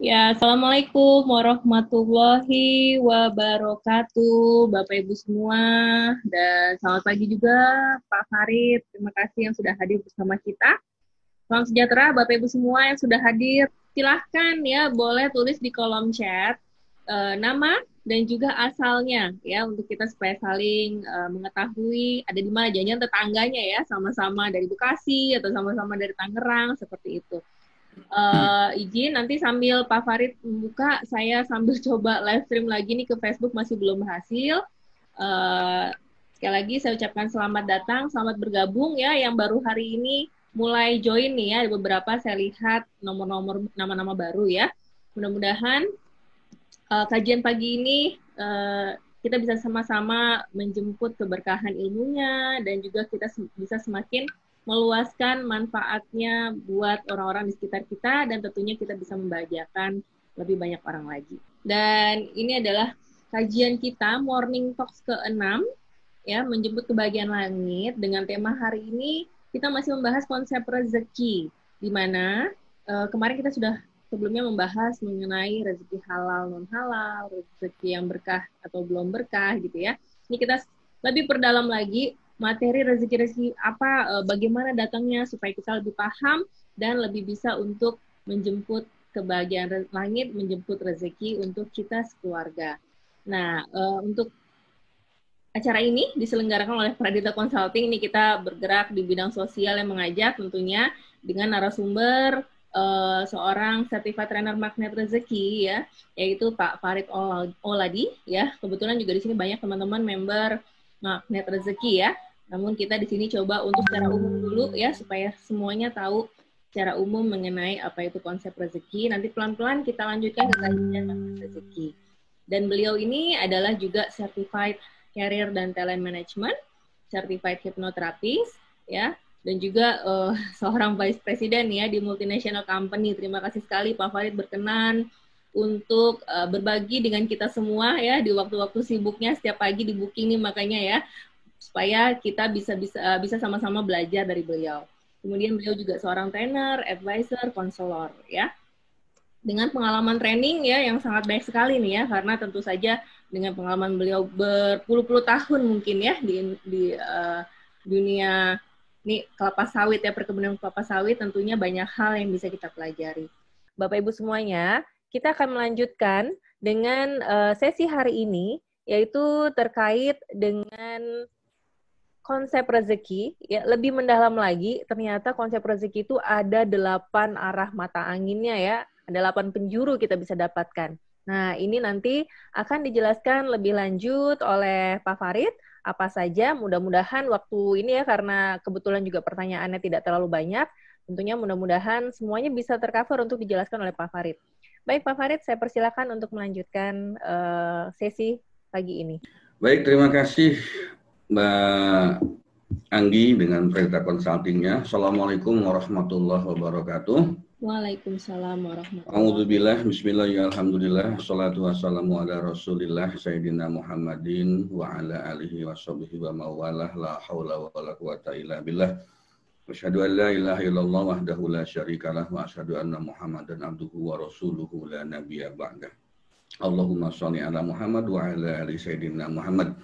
Ya, Assalamualaikum warahmatullahi wabarakatuh, Bapak Ibu semua, dan selamat pagi juga Pak Farid. Terima kasih yang sudah hadir bersama kita. Salam sejahtera Bapak Ibu semua yang sudah hadir. Silahkan ya, boleh tulis di kolom chat nama dan juga asalnya ya untuk kita supaya saling mengetahui ada di mana jangan tetangganya ya, sama-sama dari Bekasi atau sama-sama dari Tangerang seperti itu. Izin nanti sambil Pak Farid membuka, saya sambil coba live stream lagi nih ke Facebook masih belum berhasil. Sekali lagi saya ucapkan selamat datang, selamat bergabung ya yang baru hari ini mulai join nih ya, ada beberapa saya lihat nomor-nomor nama-nama baru ya. Mudah-mudahan kajian pagi ini kita bisa sama-sama menjemput keberkahan ilmunya dan juga kita bisa semakin meluaskan manfaatnya buat orang-orang di sekitar kita dan tentunya kita bisa membahagiakan lebih banyak orang lagi. Dan ini adalah kajian kita Morning Talks ke-6 ya, menjemput kebahagiaan langit. Dengan tema hari ini kita masih membahas konsep rezeki, di mana kemarin kita sudah sebelumnya membahas mengenai rezeki halal non halal, rezeki yang berkah atau belum berkah gitu ya. Ini kita lebih perdalam lagi materi rezeki-rezeki apa, bagaimana datangnya supaya kita lebih paham dan lebih bisa untuk menjemput kebahagiaan langit, menjemput rezeki untuk kita sekeluarga. Nah, untuk acara ini diselenggarakan oleh Pradita Consulting. Ini kita bergerak di bidang sosial yang mengajak tentunya dengan narasumber seorang certified trainer magnet rezeki ya, yaitu Pak Farid Oladi ya. Kebetulan juga di sini banyak teman-teman member magnet rezeki ya. Namun kita di sini coba untuk secara umum dulu ya supaya semuanya tahu secara umum mengenai apa itu konsep rezeki. Nanti pelan-pelan kita lanjutkan ke kajian magnet rezeki. Dan beliau ini adalah juga certified career dan talent management, certified hypnotherapist ya, dan juga seorang vice president ya di multinational company. Terima kasih sekali Pak Farid berkenan untuk berbagi dengan kita semua ya di waktu-waktu sibuknya setiap pagi di booking nih, makanya ya supaya kita bisa sama-sama belajar dari beliau. Kemudian beliau juga seorang trainer, advisor, konselor ya. Dengan pengalaman training ya yang sangat baik sekali nih ya, karena tentu saja dengan pengalaman beliau berpuluh-puluh tahun mungkin ya di dunia ini kelapa sawit ya, perkebunan kelapa sawit, tentunya banyak hal yang bisa kita pelajari. Bapak Ibu semuanya, kita akan melanjutkan dengan sesi hari ini, yaitu terkait dengan konsep rezeki, ya lebih mendalam lagi, ternyata konsep rezeki itu ada 8 arah mata anginnya ya, ada 8 penjuru kita bisa dapatkan. Nah, ini nanti akan dijelaskan lebih lanjut oleh Pak Farid, apa saja, mudah-mudahan waktu ini ya, karena kebetulan juga pertanyaannya tidak terlalu banyak, tentunya mudah-mudahan semuanya bisa tercover untuk dijelaskan oleh Pak Farid. Baik Pak Farid, saya persilakan untuk melanjutkan sesi pagi ini. Baik, terima kasih Mbak Anggi dengan Pradita Consulting-nya. Assalamualaikum warahmatullahi wabarakatuh. Waalaikumsalam warahmatullahi wabarakatuh. Alhamdulillah, bismillah, alhamdulillah, salatu wassalamu ala rasulillah, Sayyidina Muhammadin, wa ala alihi wa sahbihi wa mawalah, la hawla wa la quwata illa billah. Asyhadu an la ilaha illallah wahdahu la syarikalah, wa asyhadu anna Muhammadan abduhu wa rasuluhu la nabiyya ba'dah. Allahumma sholli ala Muhammad wa ala ali Sayyidina Muhammad.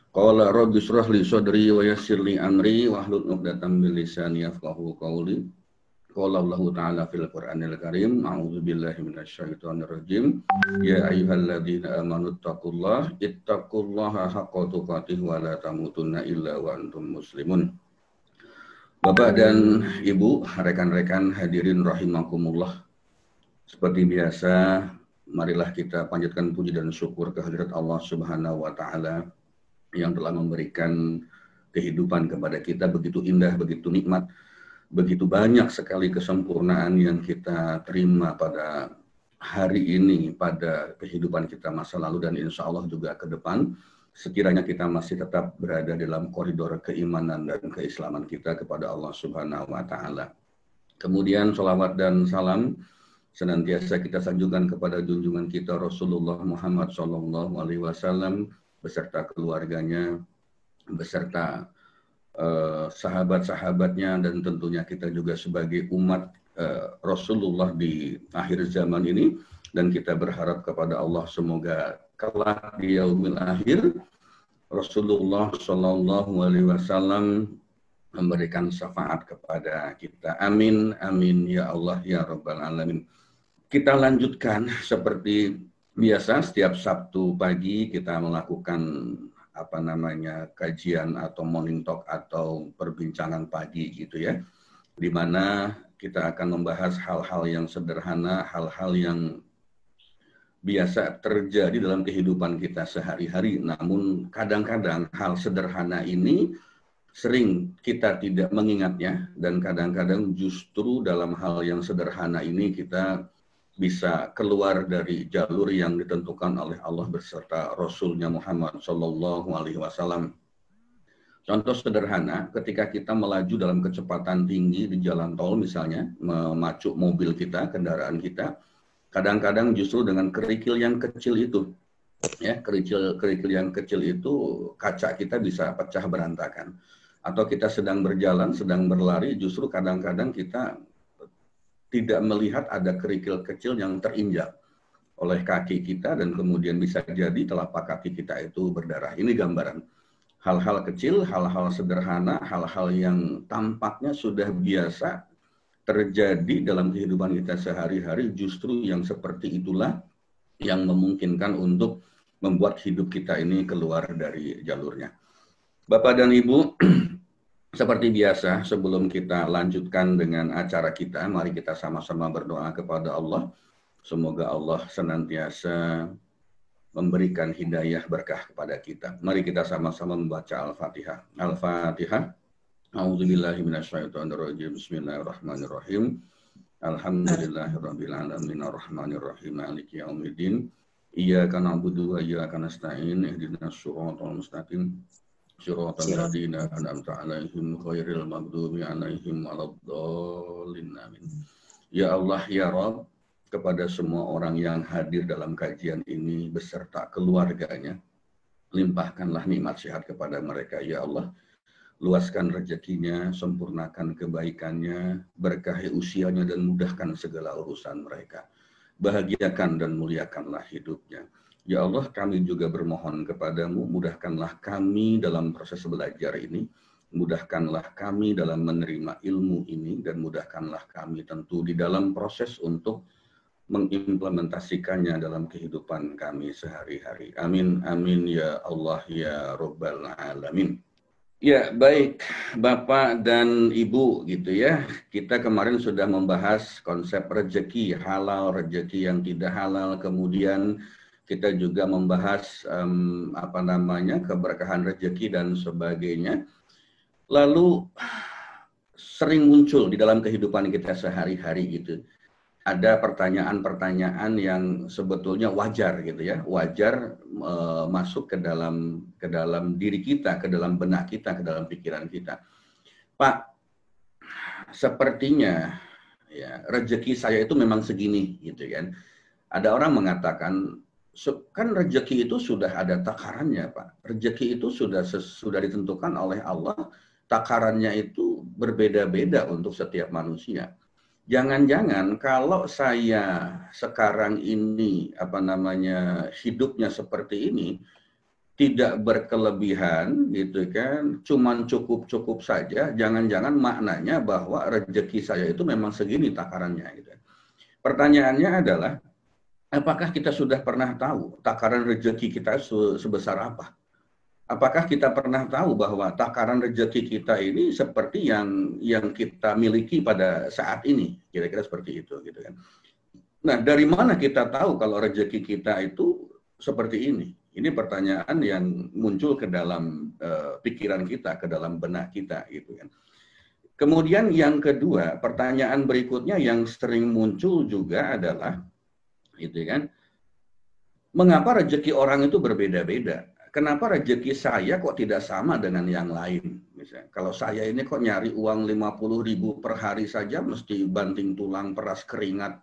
Qala rabbi shrah li sadri wa yassir li amri wahlul 'uqdatam min lisani yafqahu qawli. Qala Allah Ta'ala fil Qur'anil Karim, a'udzu billahi minasyaitonir rajim. Ya ayyuhalladzina amanu ittaqullaha haqqa tuqatih wa la tamutunna illa wa antum muslimun. Bapak dan Ibu, rekan-rekan hadirin rahimakumullah. Seperti biasa, marilah kita panjatkan puji dan syukur kehadirat Allah Subhanahu wa taala yang telah memberikan kehidupan kepada kita begitu indah, begitu nikmat, begitu banyak sekali kesempurnaan yang kita terima pada hari ini, pada kehidupan kita masa lalu dan insya Allah juga ke depan, sekiranya kita masih tetap berada dalam koridor keimanan dan keislaman kita kepada Allah Subhanahu wa taala. Kemudian sholawat dan salam senantiasa kita sanjungkan kepada junjungan kita Rasulullah Muhammad SAW beserta keluarganya, beserta sahabat-sahabatnya, dan tentunya kita juga sebagai umat Rasulullah di akhir zaman ini, dan kita berharap kepada Allah semoga kelak di yaumil akhir Rasulullah Shallallahu Alaihi Wasallam memberikan syafaat kepada kita. Amin, amin ya Allah ya Rabbal Alamin. Kita lanjutkan seperti biasa, setiap Sabtu pagi kita melakukan kajian atau morning talk atau perbincangan pagi gitu ya, di mana kita akan membahas hal-hal yang sederhana, hal-hal yang biasa terjadi dalam kehidupan kita sehari-hari. Namun kadang-kadang hal sederhana ini sering kita tidak mengingatnya, dan kadang-kadang justru dalam hal yang sederhana ini kita bisa keluar dari jalur yang ditentukan oleh Allah beserta Rasulnya Muhammad Sallallahu Alaihi Wasallam. Contoh sederhana, ketika kita melaju dalam kecepatan tinggi di jalan tol misalnya, memacu mobil kita, kendaraan kita, kadang-kadang justru dengan kerikil yang kecil itu, ya kerikil yang kecil itu kaca kita bisa pecah berantakan. Atau kita sedang berjalan, sedang berlari, justru kadang-kadang kita tidak melihat ada kerikil kecil yang terinjak oleh kaki kita, dan kemudian bisa jadi telapak kaki kita itu berdarah. Ini gambaran hal-hal kecil, hal-hal sederhana, hal-hal yang tampaknya sudah biasa terjadi dalam kehidupan kita sehari-hari, justru yang seperti itulah yang memungkinkan untuk membuat hidup kita ini keluar dari jalurnya. Bapak dan Ibu, seperti biasa, sebelum kita lanjutkan dengan acara kita, mari kita sama-sama berdoa kepada Allah. Semoga Allah senantiasa memberikan hidayah berkah kepada kita. Mari kita sama-sama membaca Al-Fatihah. Al-Fatihah. A'udzubillahi minasyaitonirrajim. Bismillahirrahmanirrahim. Alhamdulillahirabbil alamin arrahmanirrahim maliki yaumiddin. Iyyaka na'budu wa iyyaka nasta'in. Ihdinas shiratal mustaqim. Shiratal ladzina an'amta 'alaihim ghairil maghdubi 'alaihim waladdallin. Amin. Ya Allah ya Rabb, kepada semua orang yang hadir dalam kajian ini beserta keluarganya, limpahkanlah nikmat sehat kepada mereka ya Allah. Luaskan rezekinya, sempurnakan kebaikannya, berkahi usianya dan mudahkan segala urusan mereka. Bahagiakan dan muliakanlah hidupnya. Ya Allah, kami juga bermohon kepadamu, mudahkanlah kami dalam proses belajar ini, mudahkanlah kami dalam menerima ilmu ini, dan mudahkanlah kami tentu di dalam proses untuk mengimplementasikannya dalam kehidupan kami sehari-hari. Amin, amin ya Allah ya Rabbal Alamin. Ya, baik Bapak dan Ibu gitu ya. Kita kemarin sudah membahas konsep rezeki halal, rezeki yang tidak halal. Kemudian kita juga membahas keberkahan rezeki dan sebagainya. Lalu sering muncul di dalam kehidupan kita sehari-hari gitu. Ada pertanyaan-pertanyaan yang sebetulnya wajar gitu ya, wajar masuk ke dalam diri kita, ke dalam benak kita, ke dalam pikiran kita. Pak, sepertinya ya rezeki saya itu memang segini gitu kan. Ada orang mengatakan kan rezeki itu sudah ada takarannya Pak. Rezeki itu sudah ditentukan oleh Allah, takarannya itu berbeda-beda untuk setiap manusia. Jangan-jangan kalau saya sekarang ini hidupnya seperti ini, tidak berkelebihan gitu kan, cuman cukup-cukup saja, jangan-jangan maknanya bahwa rezeki saya itu memang segini takarannya gitu. Pertanyaannya adalah, apakah kita sudah pernah tahu takaran rezeki kita sebesar apa? Apakah kita pernah tahu bahwa takaran rezeki kita ini seperti yang kita miliki pada saat ini? Kira-kira seperti itu gitu kan. Nah, dari mana kita tahu kalau rezeki kita itu seperti ini? Ini pertanyaan yang muncul ke dalam pikiran kita, ke dalam benak kita gitu kan. Kemudian yang kedua, pertanyaan berikutnya yang sering muncul juga adalah gitu kan, mengapa rezeki orang itu berbeda-beda? Kenapa rezeki saya kok tidak sama dengan yang lain? Misalnya, kalau saya ini kok nyari uang 50.000 per hari saja mesti banting tulang, peras keringat,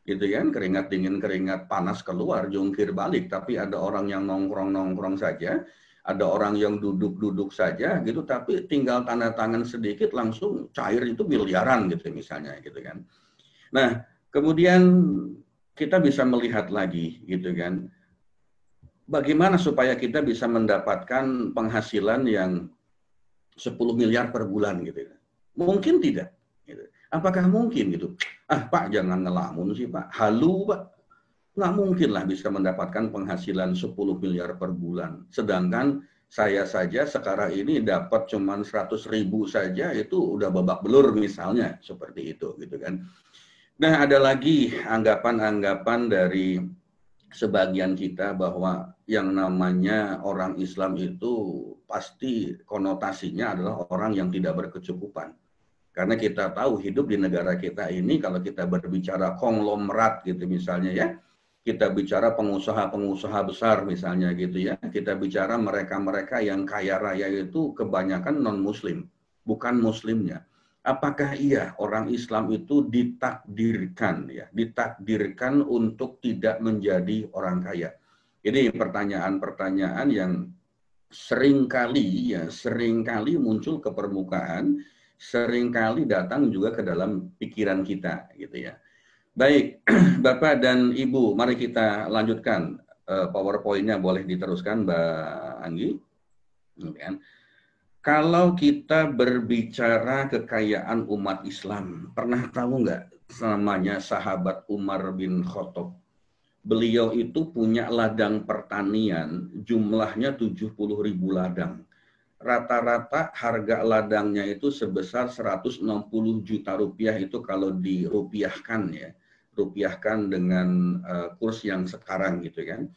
gitu kan? Keringat dingin, keringat panas keluar, jungkir balik. Tapi ada orang yang nongkrong-nongkrong saja, ada orang yang duduk-duduk saja, gitu. Tapi tinggal tanda tangan sedikit langsung cair itu miliaran, gitu misalnya, gitu kan? Nah, kemudian kita bisa melihat lagi gitu kan, bagaimana supaya kita bisa mendapatkan penghasilan yang 10 miliar per bulan gitu. Mungkin tidak. Gitu. Apakah mungkin gitu? Ah Pak, jangan ngelamun sih Pak. Halu Pak. Nggak mungkin lah bisa mendapatkan penghasilan 10 miliar per bulan. Sedangkan saya saja sekarang ini dapat cuma 100.000 saja, itu udah babak belur misalnya. Seperti itu gitu kan. Nah, ada lagi anggapan-anggapan dari sebagian kita bahwa yang namanya orang Islam itu pasti konotasinya adalah orang yang tidak berkecukupan. Karena kita tahu hidup di negara kita ini, kalau kita berbicara konglomerat gitu misalnya ya, kita bicara pengusaha-pengusaha besar misalnya gitu ya, kita bicara mereka-mereka yang kaya raya itu kebanyakan non-muslim, bukan muslimnya. Apakah iya orang Islam itu ditakdirkan ya, ditakdirkan untuk tidak menjadi orang kaya? Ini pertanyaan-pertanyaan yang seringkali muncul ke permukaan, seringkali datang juga ke dalam pikiran kita gitu ya. Baik, Bapak dan Ibu, mari kita lanjutkan PowerPoint-nya, boleh diteruskan Mbak Anggi. Kalau kita berbicara kekayaan umat Islam, pernah tahu nggak namanya sahabat Umar bin Khattab? Beliau itu punya ladang pertanian, jumlahnya 70.000 ladang. Rata-rata harga ladangnya itu sebesar 160 juta rupiah, itu kalau dirupiahkan ya, rupiahkan dengan kurs yang sekarang gitu kan.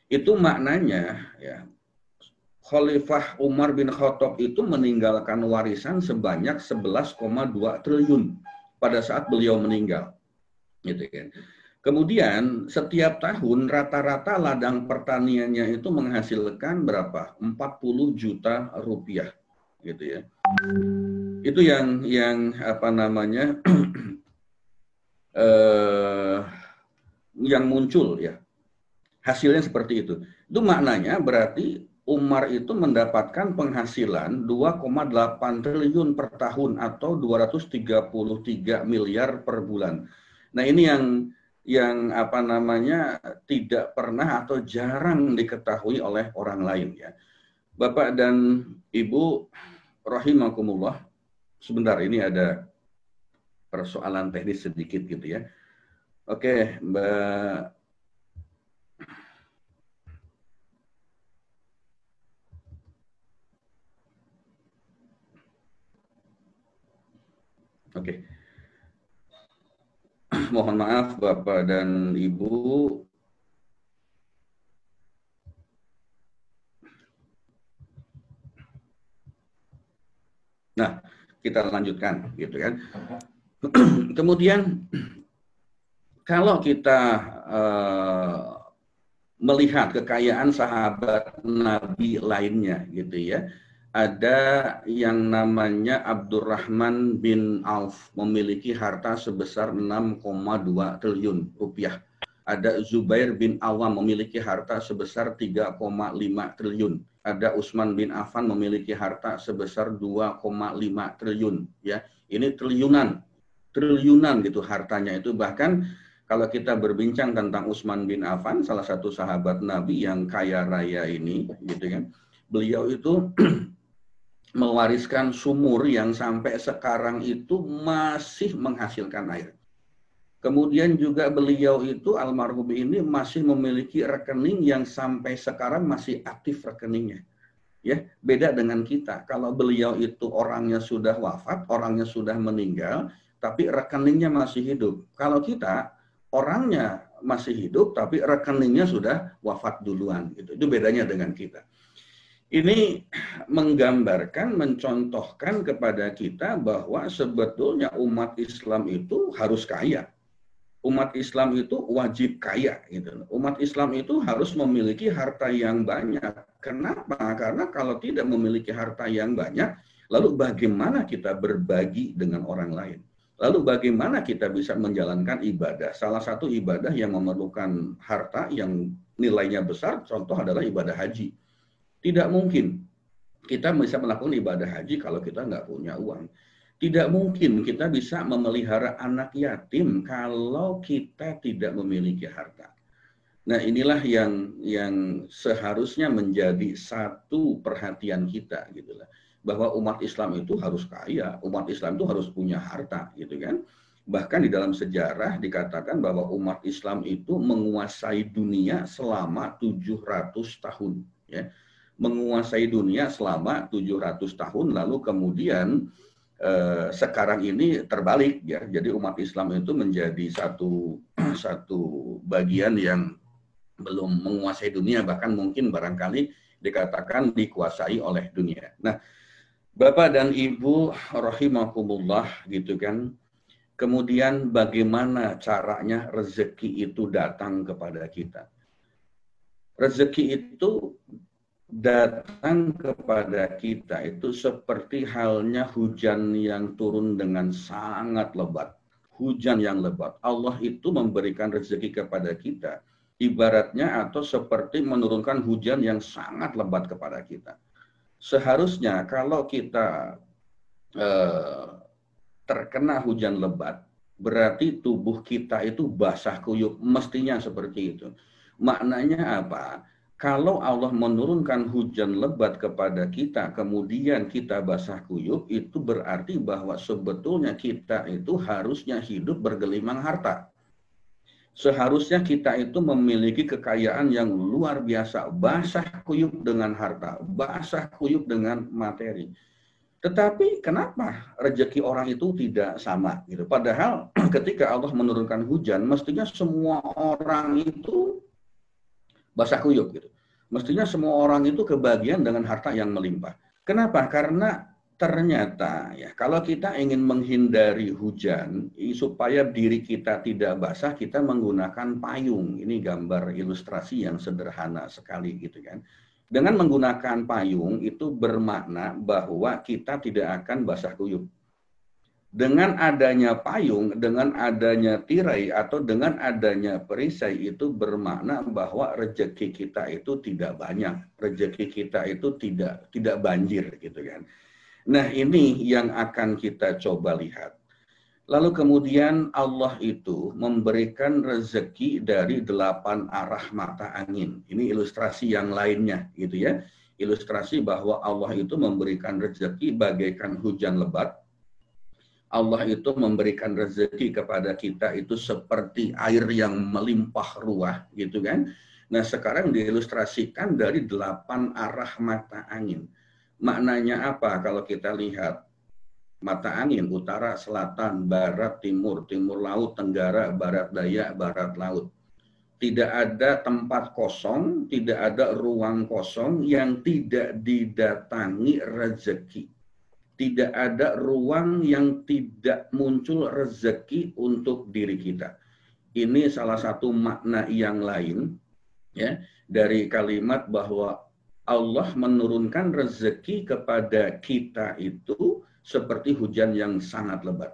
Itu maknanya ya, Khalifah Umar bin Khattab itu meninggalkan warisan sebanyak 11,2 triliun pada saat beliau meninggal. Gitu kan. Kemudian setiap tahun rata-rata ladang pertaniannya itu menghasilkan berapa? 40 juta rupiah. Gitu ya. Itu yang apa namanya? Yang muncul ya. Hasilnya seperti itu. Itu maknanya berarti Umar itu mendapatkan penghasilan 2,8 triliun per tahun atau 233 miliar per bulan. Nah, ini yang apa namanya tidak pernah atau jarang diketahui oleh orang lain ya. Bapak dan Ibu rahimakumullah, sebentar ini ada persoalan teknis sedikit gitu ya. Oke, Mbak. Oke. Mohon maaf Bapak dan Ibu. Nah, kita lanjutkan gitu kan. Kemudian kalau kita melihat kekayaan sahabat Nabi lainnya gitu ya. Ada yang namanya Abdurrahman bin Auf, memiliki harta sebesar 6,2 triliun rupiah. Ada Zubair bin Awam memiliki harta sebesar 3,5 triliun. Ada Utsman bin Affan memiliki harta sebesar 2,5 triliun. Ya, ini triliunan gitu hartanya itu. Bahkan kalau kita berbincang tentang Utsman bin Affan, salah satu sahabat Nabi yang kaya raya ini, gitu kan, beliau itu mewariskan sumur yang sampai sekarang itu masih menghasilkan air. Kemudian juga beliau itu, almarhum ini, masih memiliki rekening yang sampai sekarang masih aktif rekeningnya. Ya, beda dengan kita. Kalau beliau itu orangnya sudah wafat, orangnya sudah meninggal, tapi rekeningnya masih hidup. Kalau kita orangnya masih hidup, tapi rekeningnya sudah wafat duluan. Itu bedanya dengan kita. Ini menggambarkan, mencontohkan kepada kita bahwa sebetulnya umat Islam itu harus kaya. Umat Islam itu wajib kaya. Gitu. Umat Islam itu harus memiliki harta yang banyak. Kenapa? Karena kalau tidak memiliki harta yang banyak, lalu bagaimana kita berbagi dengan orang lain? Lalu bagaimana kita bisa menjalankan ibadah? Salah satu ibadah yang memerlukan harta yang nilainya besar, contoh adalah ibadah haji. Tidak mungkin kita bisa melakukan ibadah haji kalau kita nggak punya uang. Tidak mungkin kita bisa memelihara anak yatim kalau kita tidak memiliki harta. Nah, inilah yang seharusnya menjadi satu perhatian kita gitu lah. Bahwa umat Islam itu harus kaya, umat Islam itu harus punya harta gitu kan. Bahkan di dalam sejarah dikatakan bahwa umat Islam itu menguasai dunia selama 700 tahun ya. Menguasai dunia selama 700 tahun, lalu kemudian sekarang ini terbalik ya. Jadi umat Islam itu menjadi satu bagian yang belum menguasai dunia, bahkan mungkin barangkali dikatakan dikuasai oleh dunia. Nah, Bapak dan Ibu rahimakumullah gitu kan. Kemudian bagaimana caranya rezeki itu datang kepada kita? Rezeki itu datang kepada kita itu seperti halnya hujan yang turun dengan sangat lebat. Hujan yang lebat. Allah itu memberikan rezeki kepada kita. Ibaratnya atau seperti menurunkan hujan yang sangat lebat kepada kita. Seharusnya kalau kita terkena hujan lebat, berarti tubuh kita itu basah kuyup. Mestinya seperti itu. Maknanya apa? Kalau Allah menurunkan hujan lebat kepada kita, kemudian kita basah kuyup, itu berarti bahwa sebetulnya kita itu harusnya hidup bergelimang harta. Seharusnya kita itu memiliki kekayaan yang luar biasa, basah kuyup dengan harta, basah kuyup dengan materi. Tetapi kenapa rezeki orang itu tidak sama gitu? Padahal ketika Allah menurunkan hujan, mestinya semua orang itu basah kuyup gitu. Mestinya semua orang itu kebagian dengan harta yang melimpah. Kenapa? Karena ternyata ya kalau kita ingin menghindari hujan supaya diri kita tidak basah, kita menggunakan payung. Ini gambar ilustrasi yang sederhana sekali gitu kan. Dengan menggunakan payung itu bermakna bahwa kita tidak akan basah kuyup. Dengan adanya payung, dengan adanya tirai, atau dengan adanya perisai itu bermakna bahwa rezeki kita itu tidak banyak, rezeki kita itu tidak banjir gitu kan. Nah ini yang akan kita coba lihat. Lalu kemudian Allah itu memberikan rezeki dari 8 arah mata angin. Ini ilustrasi yang lainnya gitu ya. Ilustrasi bahwa Allah itu memberikan rezeki bagaikan hujan lebat. Allah itu memberikan rezeki kepada kita itu seperti air yang melimpah ruah gitu kan. Nah sekarang diilustrasikan dari 8 arah mata angin. Maknanya apa kalau kita lihat? Mata angin, utara, selatan, barat, timur, timur laut, tenggara, barat daya, barat laut. Tidak ada tempat kosong, tidak ada ruang kosong yang tidak didatangi rezeki. Tidak ada ruang yang tidak muncul rezeki untuk diri kita. Ini salah satu makna yang lain ya dari kalimat bahwa Allah menurunkan rezeki kepada kita itu seperti hujan yang sangat lebat.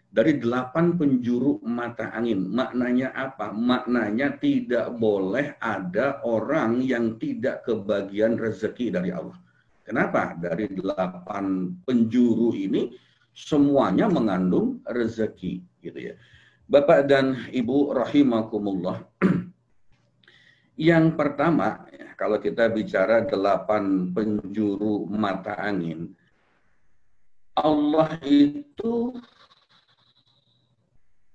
Dari 8 penjuru mata angin. Maknanya apa? Maknanya tidak boleh ada orang yang tidak kebagian rezeki dari Allah. Kenapa? Dari 8 penjuru ini semuanya mengandung rezeki, gitu ya. Bapak dan Ibu rahimakumullah. Yang pertama, kalau kita bicara 8 penjuru mata angin, Allah itu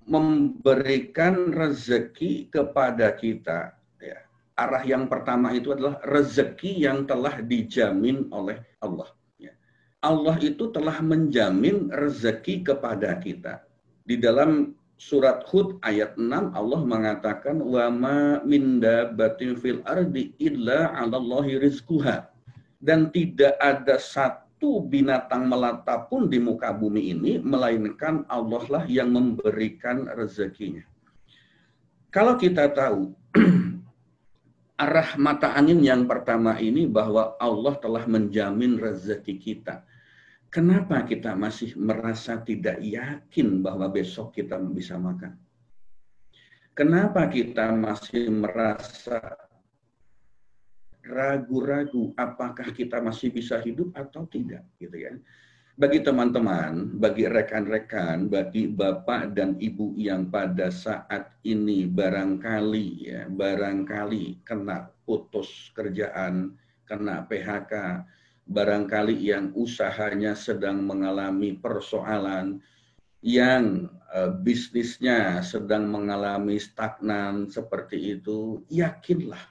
memberikan rezeki kepada kita. Ya. Arah yang pertama itu adalah rezeki yang telah dijamin oleh Allah. Ya. Allah itu telah menjamin rezeki kepada kita. Di dalam surat Hud ayat 6 Allah mengatakan wa ma min dabbatin fil ardi illa 'alallahi rizquha. Dan tidak ada satu binatang melata pun di muka bumi ini melainkan Allah lah yang memberikan rezekinya. Kalau kita tahu arah mata angin yang pertama ini bahwa Allah telah menjamin rezeki kita. Kenapa kita masih merasa tidak yakin bahwa besok kita bisa makan? Kenapa kita masih merasa ragu-ragu apakah kita masih bisa hidup atau tidak, gitu kan? bagi teman-teman, bagi rekan-rekan, bagi bapak dan ibu yang pada saat ini barangkali kena putus kerjaan, kena PHK, barangkali yang usahanya sedang mengalami persoalan, yang bisnisnya sedang mengalami stagnan seperti itu, yakinlah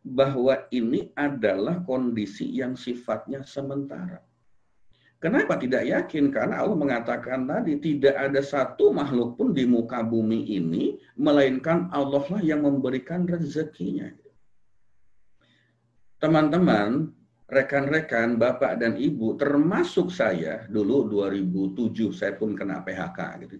bahwa ini adalah kondisi yang sifatnya sementara. Kenapa tidak yakin? Karena Allah mengatakan tadi, tidak ada satu makhluk pun di muka bumi ini, melainkan Allah lah yang memberikan rezekinya. Teman-teman, rekan-rekan, bapak dan ibu, termasuk saya, dulu 2007 saya pun kena PHK, gitu.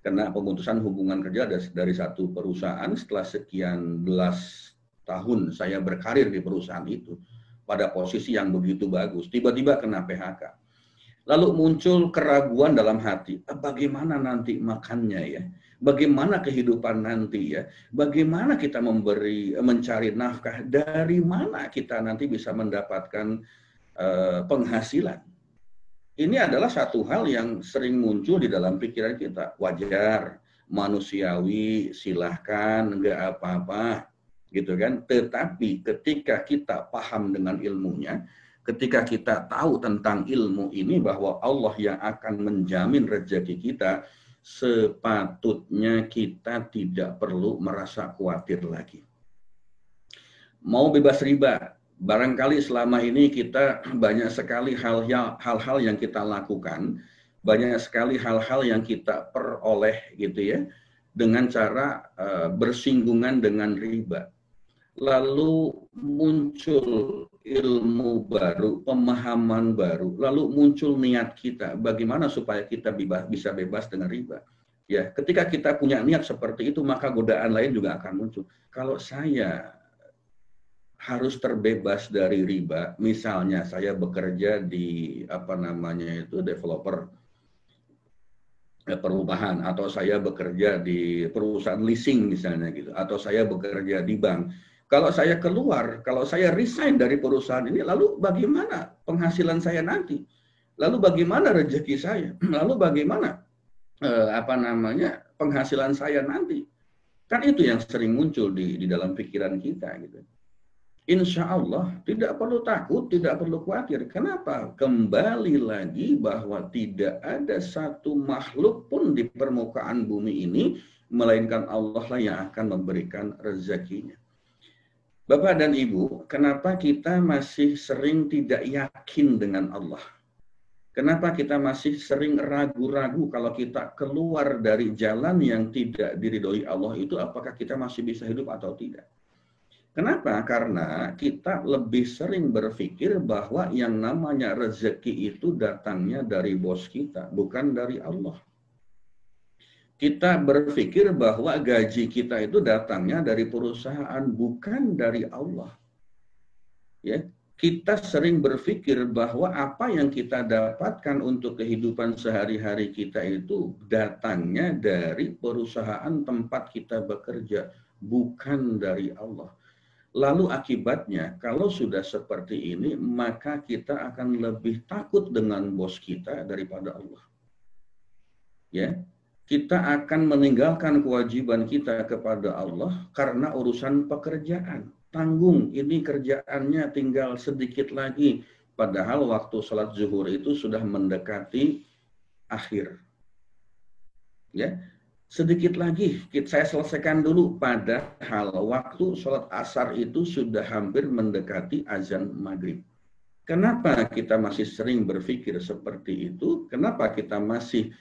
Kena pemutusan hubungan kerja dari satu perusahaan. Setelah sekian belas tahun saya berkarir di perusahaan itu pada posisi yang begitu bagus, tiba-tiba kena PHK. Lalu muncul keraguan dalam hati, bagaimana nanti makannya ya? Bagaimana kehidupan nanti ya? Bagaimana kita mencari nafkah? Dari mana kita nanti bisa mendapatkan penghasilan? Ini adalah satu hal yang sering muncul di dalam pikiran kita. Wajar, manusiawi, silahkan, enggak apa-apa, gitu kan. Tetapi ketika kita paham dengan ilmunya, ketika kita tahu tentang ilmu ini bahwa Allah yang akan menjamin rezeki kita, sepatutnya kita tidak perlu merasa khawatir lagi. Mau bebas riba, barangkali selama ini kita banyak sekali hal-hal yang kita lakukan, banyak sekali hal-hal yang kita peroleh gitu ya, dengan cara bersinggungan dengan riba. Lalu muncul ilmu baru, pemahaman baru, lalu muncul niat kita, bagaimana supaya kita bisa bebas dengan riba. Ya, ketika kita punya niat seperti itu, maka godaan lain juga akan muncul. Kalau saya harus terbebas dari riba, misalnya saya bekerja di developer perumahan, atau saya bekerja di perusahaan leasing misalnya gitu, atau saya bekerja di bank. Kalau saya keluar, kalau saya resign dari perusahaan ini, lalu bagaimana penghasilan saya nanti? Lalu bagaimana rezeki saya? Lalu bagaimana penghasilan saya nanti? Kan itu yang sering muncul di dalam pikiran kita gitu. Insya Allah tidak perlu takut, tidak perlu khawatir. Kenapa? Kembali lagi bahwa tidak ada satu makhluk pun di permukaan bumi ini, melainkan Allah lah yang akan memberikan rezekinya. Bapak dan Ibu, kenapa kita masih sering tidak yakin dengan Allah? Kenapa kita masih sering ragu-ragu kalau kita keluar dari jalan yang tidak diridhoi Allah itu, apakah kita masih bisa hidup atau tidak? Kenapa? Karena kita lebih sering berpikir bahwa yang namanya rezeki itu datangnya dari bos kita, bukan dari Allah. Kita berpikir bahwa gaji kita itu datangnya dari perusahaan, bukan dari Allah. Ya, kita sering berpikir bahwa apa yang kita dapatkan untuk kehidupan sehari-hari kita itu datangnya dari perusahaan tempat kita bekerja, bukan dari Allah. Lalu akibatnya, kalau sudah seperti ini, maka kita akan lebih takut dengan bos kita daripada Allah. Ya, kita akan meninggalkan kewajiban kita kepada Allah karena urusan pekerjaan. Tanggung, ini kerjaannya tinggal sedikit lagi. Padahal waktu sholat zuhur itu sudah mendekati akhir. Ya. Sedikit lagi, saya selesaikan dulu, padahal waktu sholat asar itu sudah hampir mendekati azan maghrib. Kenapa kita masih sering berpikir seperti itu? Kenapa kita masih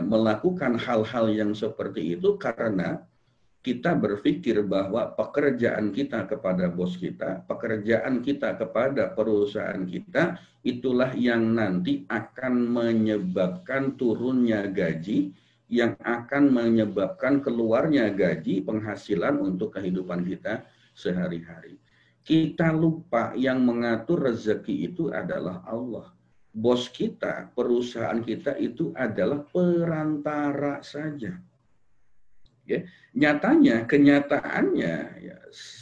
melakukan hal-hal yang seperti itu? Karena kita berpikir bahwa pekerjaan kita kepada bos kita, pekerjaan kita kepada perusahaan kita, itulah yang nanti akan menyebabkan turunnya gaji, yang akan menyebabkan keluarnya gaji, penghasilan untuk kehidupan kita sehari-hari. Kita lupa yang mengatur rezeki itu adalah Allah. Bos kita, perusahaan kita itu adalah perantara saja. Ya, kenyataannya ya,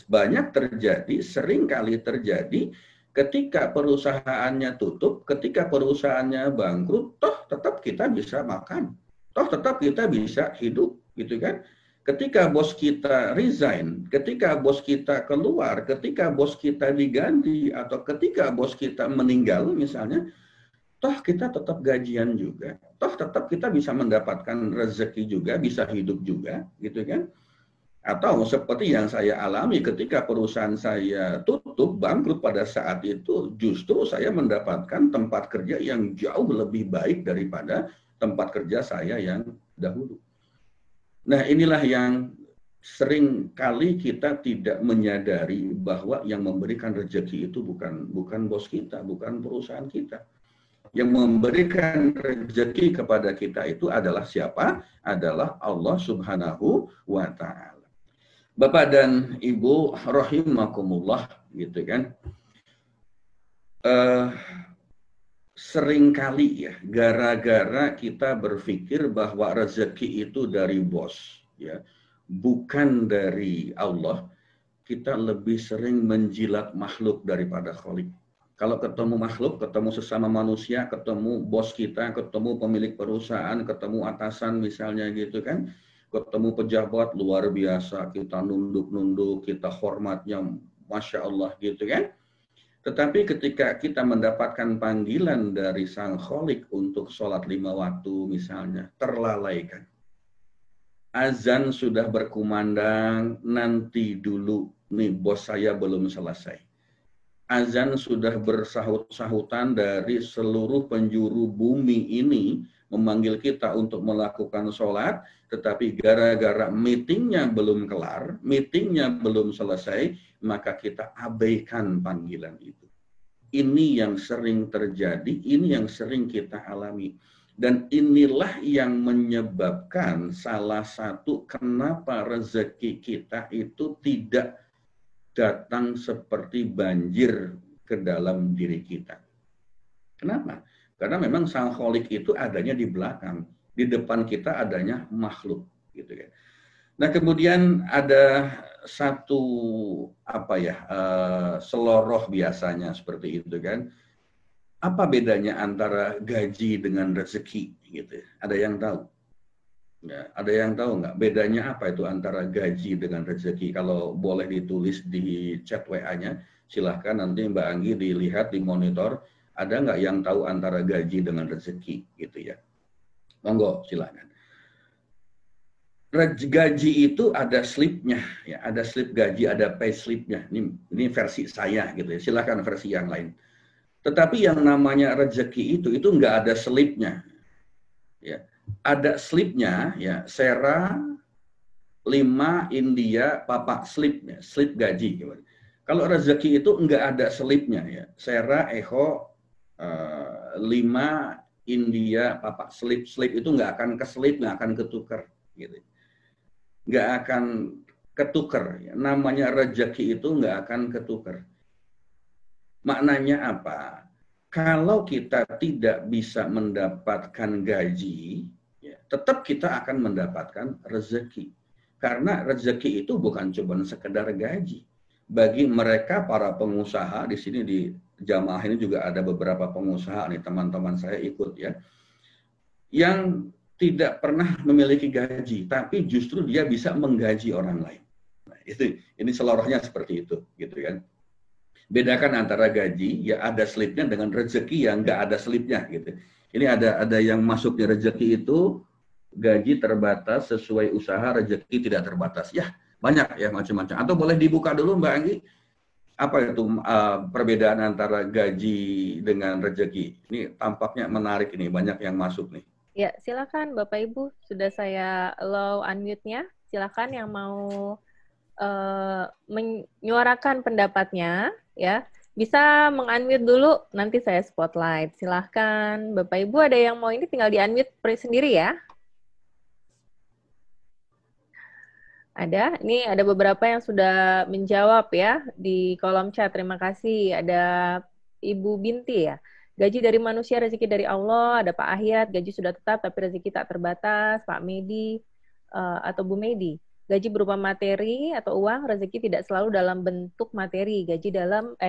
banyak terjadi, sering kali terjadi Ketika perusahaannya tutup, ketika perusahaannya bangkrut, toh tetap kita bisa makan, toh tetap kita bisa hidup, gitu kan? Ketika bos kita resign, ketika bos kita keluar, ketika bos kita diganti, atau ketika bos kita meninggal misalnya, toh kita tetap gajian juga, toh tetap kita bisa mendapatkan rezeki juga, bisa hidup juga, gitu kan? Atau seperti yang saya alami ketika perusahaan saya tutup, bangkrut pada saat itu, justru saya mendapatkan tempat kerja yang jauh lebih baik daripada tempat kerja saya yang dahulu. Nah, inilah yang sering kali kita tidak menyadari bahwa yang memberikan rezeki itu bukan bos kita, bukan perusahaan kita. Yang memberikan rezeki kepada kita itu adalah siapa? Adalah Allah Subhanahu wa Ta'ala. Bapak dan Ibu rahimakumullah, gitu kan. Seringkali ya, gara-gara kita berpikir bahwa rezeki itu dari bos, ya, bukan dari Allah, kita lebih sering menjilat makhluk daripada Khalik. Kalau ketemu makhluk, ketemu sesama manusia, ketemu bos kita, ketemu pemilik perusahaan, ketemu atasan misalnya gitu kan, ketemu pejabat luar biasa, kita nunduk-nunduk, kita hormatnya Masya Allah gitu kan. Tetapi ketika kita mendapatkan panggilan dari Sang Kholik untuk sholat 5 waktu misalnya, terlalaikan. Azan sudah berkumandang, nanti dulu, nih bos saya belum selesai. Azan sudah bersahut-sahutan dari seluruh penjuru bumi ini, memanggil kita untuk melakukan sholat, tetapi gara-gara meetingnya belum kelar, meetingnya belum selesai, maka kita abaikan panggilan itu. Ini yang sering terjadi, ini yang sering kita alami. Dan inilah yang menyebabkan salah satu kenapa rezeki kita itu tidak datang seperti banjir ke dalam diri kita. Kenapa? Karena memang Sang Kholik itu adanya di belakang, di depan kita adanya makhluk, gitu kan. Nah, kemudian ada satu seloroh biasanya seperti itu kan. Apa bedanya antara gaji dengan rezeki, gitu? Ada yang tahu? Ya, ada yang tahu nggak bedanya apa itu antara gaji dengan rezeki? Kalau boleh ditulis di chat WA-nya, silahkan nanti Mbak Anggi dilihat di monitor. Ada nggak yang tahu antara gaji dengan rezeki, gitu ya? Monggo, silahkan. Gaji itu ada slipnya, ya, ada slip gaji, ada pay slipnya. Ini versi saya, gitu ya. Silahkan versi yang lain. Tetapi yang namanya rezeki itu nggak ada slipnya, ya. Ada slipnya, ya, Sera 5 India Papa slipnya, slip gaji. Kalau rezeki itu nggak ada slipnya, ya. Sera Echo 5 India Papa slip itu nggak akan keselip, nggak akan ketukar, gitu. Nggak akan ketukar, ya. Namanya rezeki itu nggak akan ketukar. Maknanya apa? Kalau kita tidak bisa mendapatkan gaji, ya, tetap kita akan mendapatkan rezeki. Karena rezeki itu bukan cuma sekedar gaji. Bagi mereka para pengusaha, di sini di jamaah ini juga ada beberapa pengusaha nih, teman-teman saya ikut ya, yang tidak pernah memiliki gaji, tapi justru dia bisa menggaji orang lain. Nah, ini selorohnya seperti itu, gitu kan. Bedakan antara gaji, ya ada slipnya, dengan rezeki yang nggak ada slipnya, gitu. Ini ada yang masuknya rezeki itu gaji terbatas sesuai usaha, rezeki tidak terbatas. Ya, banyak ya macam-macam. Atau boleh dibuka dulu Mbak Anggi, apa itu perbedaan antara gaji dengan rezeki? Ini tampaknya menarik, ini banyak yang masuk nih. Ya, silakan Bapak Ibu, sudah saya allow unmute-nya. Silakan yang mau menyuarakan pendapatnya, ya. Bisa meng-unmute dulu, nanti saya spotlight. Silahkan Bapak Ibu, ada yang mau ini tinggal di-unmute sendiri ya. Ada, ini ada beberapa yang sudah menjawab ya di kolom chat. Terima kasih. Ada Ibu Binti ya. Gaji dari manusia, rezeki dari Allah. Ada Pak Ahyat, gaji sudah tetap tapi rezeki tak terbatas. Pak Medi atau Bu Medi. gaji berupa materi atau uang, rezeki tidak selalu dalam bentuk materi.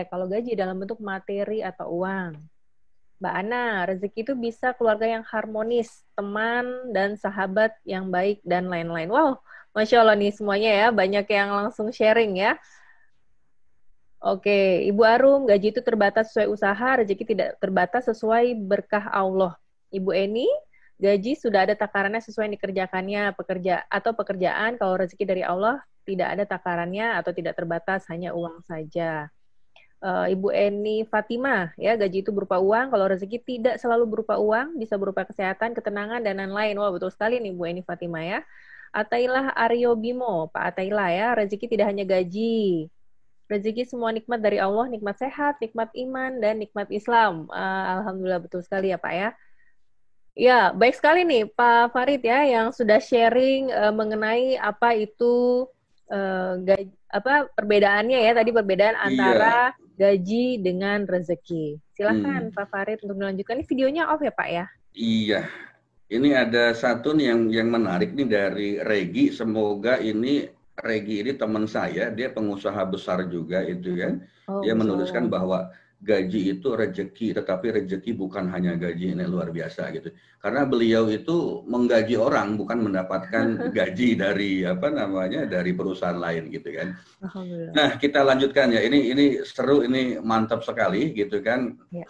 Kalau gaji dalam bentuk materi atau uang. Mbak Ana, rezeki itu bisa keluarga yang harmonis, teman dan sahabat yang baik, dan lain-lain. Wow, Masya Allah nih semuanya ya, banyak yang langsung sharing ya. Oke, Ibu Arum, gaji itu terbatas sesuai usaha, rezeki tidak terbatas sesuai berkah Allah. Ibu Eni, gaji sudah ada takarannya sesuai yang dikerjakannya, pekerjaan, kalau rezeki dari Allah, tidak ada takarannya atau tidak terbatas, hanya uang saja. Ibu Eni Fatimah, ya gaji itu berupa uang, kalau rezeki tidak selalu berupa uang, bisa berupa kesehatan, ketenangan, dan lain-lain. Wah, betul sekali nih Bu Eni Fatimah ya. Atailah Aryo Bimo, Pak Atailah ya, rezeki tidak hanya gaji. Rezeki semua nikmat dari Allah, nikmat sehat, nikmat iman, dan nikmat Islam. Alhamdulillah betul sekali ya Pak ya. Ya, baik sekali nih Pak Farid ya, yang sudah sharing mengenai apa itu perbedaannya ya, tadi perbedaan antara gaji dengan rezeki. Silahkan Pak Farid untuk melanjutkan. Ini videonya off ya Pak ya? Iya. Ini ada satu nih yang menarik nih dari Regi. Semoga Regi ini teman saya, dia pengusaha besar juga itu kan. Dia menuliskan bahwa gaji itu rezeki, tetapi rezeki bukan hanya gaji, ini luar biasa gitu. Karena beliau itu menggaji orang, bukan mendapatkan gaji dari dari perusahaan lain gitu kan. Nah, kita lanjutkan ya. Ini seru, ini mantap sekali gitu kan. Ya.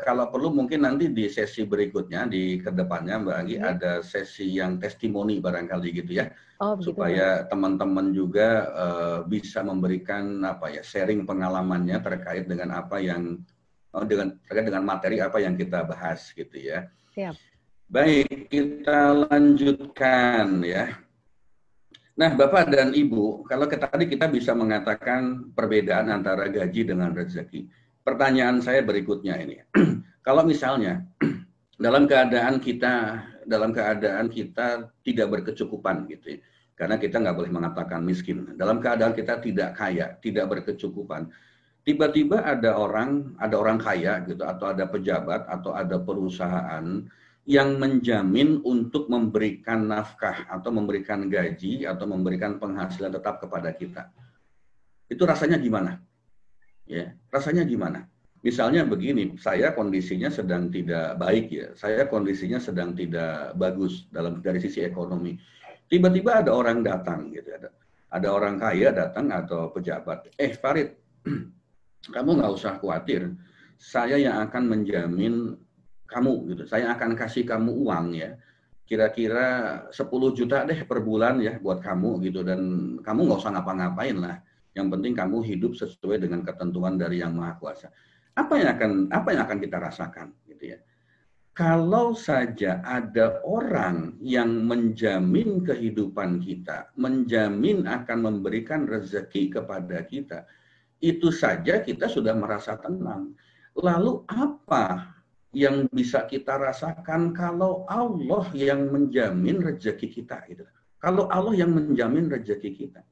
Kalau perlu mungkin nanti di sesi berikutnya di kedepannya Mbak Anggi ada sesi yang testimoni barangkali gitu ya. Supaya teman-teman juga bisa memberikan sharing pengalamannya terkait dengan terkait dengan materi apa yang kita bahas gitu ya. Siap. Baik, kita lanjutkan ya. Nah, Bapak dan Ibu, kalau tadi kita bisa mengatakan perbedaan antara gaji dengan rezeki. Pertanyaan saya berikutnya ini. Kalau misalnya dalam keadaan kita tidak berkecukupan gitu ya. Karena kita nggak boleh mengatakan miskin. Dalam keadaan kita tidak kaya, tidak berkecukupan. Tiba-tiba ada orang kaya gitu, atau ada pejabat, atau ada perusahaan yang menjamin untuk memberikan nafkah, atau memberikan gaji, atau memberikan penghasilan tetap kepada kita. Itu rasanya gimana? Ya, rasanya gimana? Misalnya begini, saya kondisinya sedang tidak baik ya, saya kondisinya sedang tidak bagus dari sisi ekonomi. Tiba-tiba ada orang datang gitu, ada orang kaya datang atau pejabat. Farid, kamu nggak usah khawatir, saya yang akan menjamin kamu gitu. Saya akan kasih kamu uang ya, kira-kira 10 juta deh per bulan ya buat kamu gitu, dan kamu nggak usah ngapa-ngapain lah. Yang penting kamu hidup sesuai dengan ketentuan dari Yang Maha Kuasa. Apa yang akan kita rasakan gitu ya? Kalau saja ada orang yang menjamin kehidupan kita, menjamin akan memberikan rezeki kepada kita, itu saja kita sudah merasa tenang. Lalu apa yang bisa kita rasakan kalau Allah yang menjamin rezeki kita? Gitu. Kalau Allah yang menjamin rezeki kita.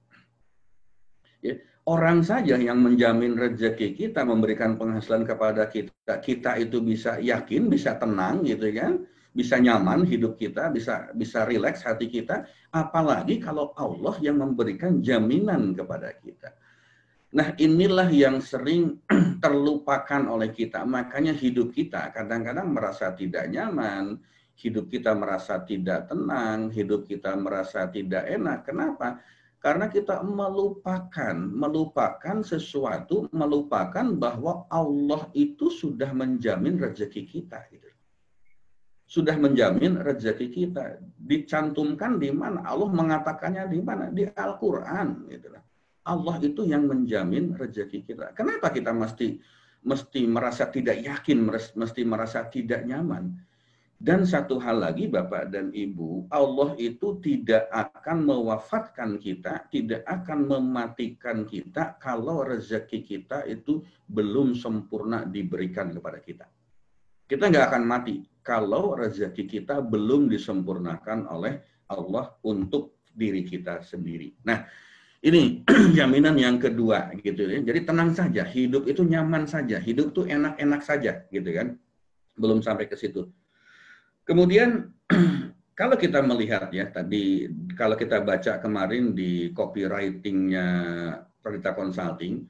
Ya, orang saja yang menjamin rezeki kita, memberikan penghasilan kepada kita, kita itu bisa yakin, bisa tenang gitu kan, bisa nyaman hidup kita, bisa rileks hati kita, apalagi kalau Allah yang memberikan jaminan kepada kita. Nah, inilah yang sering terlupakan oleh kita, makanya hidup kita kadang-kadang merasa tidak nyaman, hidup kita merasa tidak tenang, hidup kita merasa tidak enak. Kenapa? Karena kita melupakan sesuatu, melupakan bahwa Allah itu sudah menjamin rezeki kita. Gitu. Sudah menjamin rezeki kita. Dicantumkan di mana? Allah mengatakannya di mana? Di Al-Quran. Gitu. Allah itu yang menjamin rezeki kita. Kenapa kita mesti merasa tidak yakin, mesti merasa tidak nyaman? Dan satu hal lagi Bapak dan Ibu, Allah itu tidak akan mewafatkan kita, tidak akan mematikan kita kalau rezeki kita itu belum sempurna diberikan kepada kita. Kita nggak akan mati kalau rezeki kita belum disempurnakan oleh Allah untuk diri kita sendiri. Nah, ini jaminan yang kedua gitu ya. Jadi tenang saja, hidup itu nyaman saja, hidup itu enak-enak saja gitu kan. Belum sampai ke situ. Kemudian kalau kita melihat ya tadi, kalau kita baca kemarin di copywriting-nya Perdita Consulting,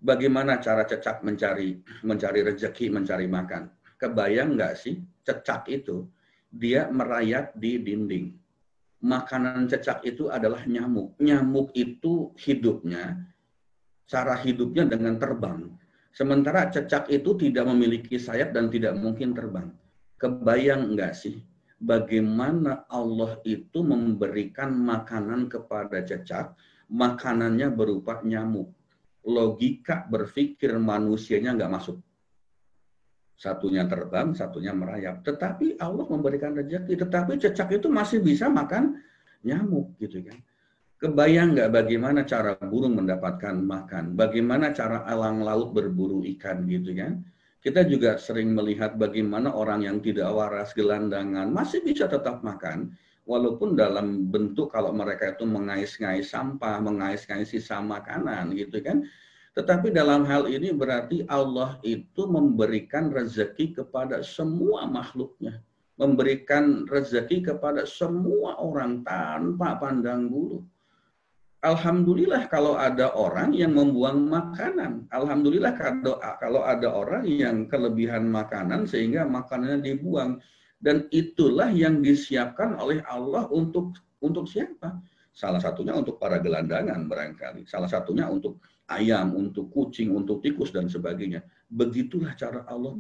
bagaimana cara cecak mencari rezeki, mencari makan. Kebayang nggak sih cecak itu dia merayap di dinding. Makanan cecak itu adalah nyamuk. Nyamuk itu hidupnya, cara hidupnya dengan terbang. Sementara cecak itu tidak memiliki sayap dan tidak mungkin terbang. Kebayang nggak sih bagaimana Allah itu memberikan makanan kepada cecak, makanannya berupa nyamuk. Logika berpikir manusianya nggak masuk. Satunya terbang, satunya merayap. Tetapi Allah memberikan rezeki. Tetapi cecak itu masih bisa makan nyamuk, gitu kan. Kebayang nggak bagaimana cara burung mendapatkan makan? Bagaimana cara elang laut berburu ikan, gitu kan. Kita juga sering melihat bagaimana orang yang tidak waras, gelandangan, masih bisa tetap makan. Walaupun dalam bentuk kalau mereka itu mengais-ngais sampah, mengais-ngais sisa makanan, gitu kan. Tetapi dalam hal ini berarti Allah itu memberikan rezeki kepada semua makhluknya. Memberikan rezeki kepada semua orang tanpa pandang bulu. Alhamdulillah kalau ada orang yang membuang makanan. Alhamdulillah kalau ada orang yang kelebihan makanan sehingga makanannya dibuang. Dan itulah yang disiapkan oleh Allah untuk siapa? Salah satunya untuk para gelandangan barangkali. Salah satunya untuk ayam, untuk kucing, untuk tikus, dan sebagainya. Begitulah cara Allah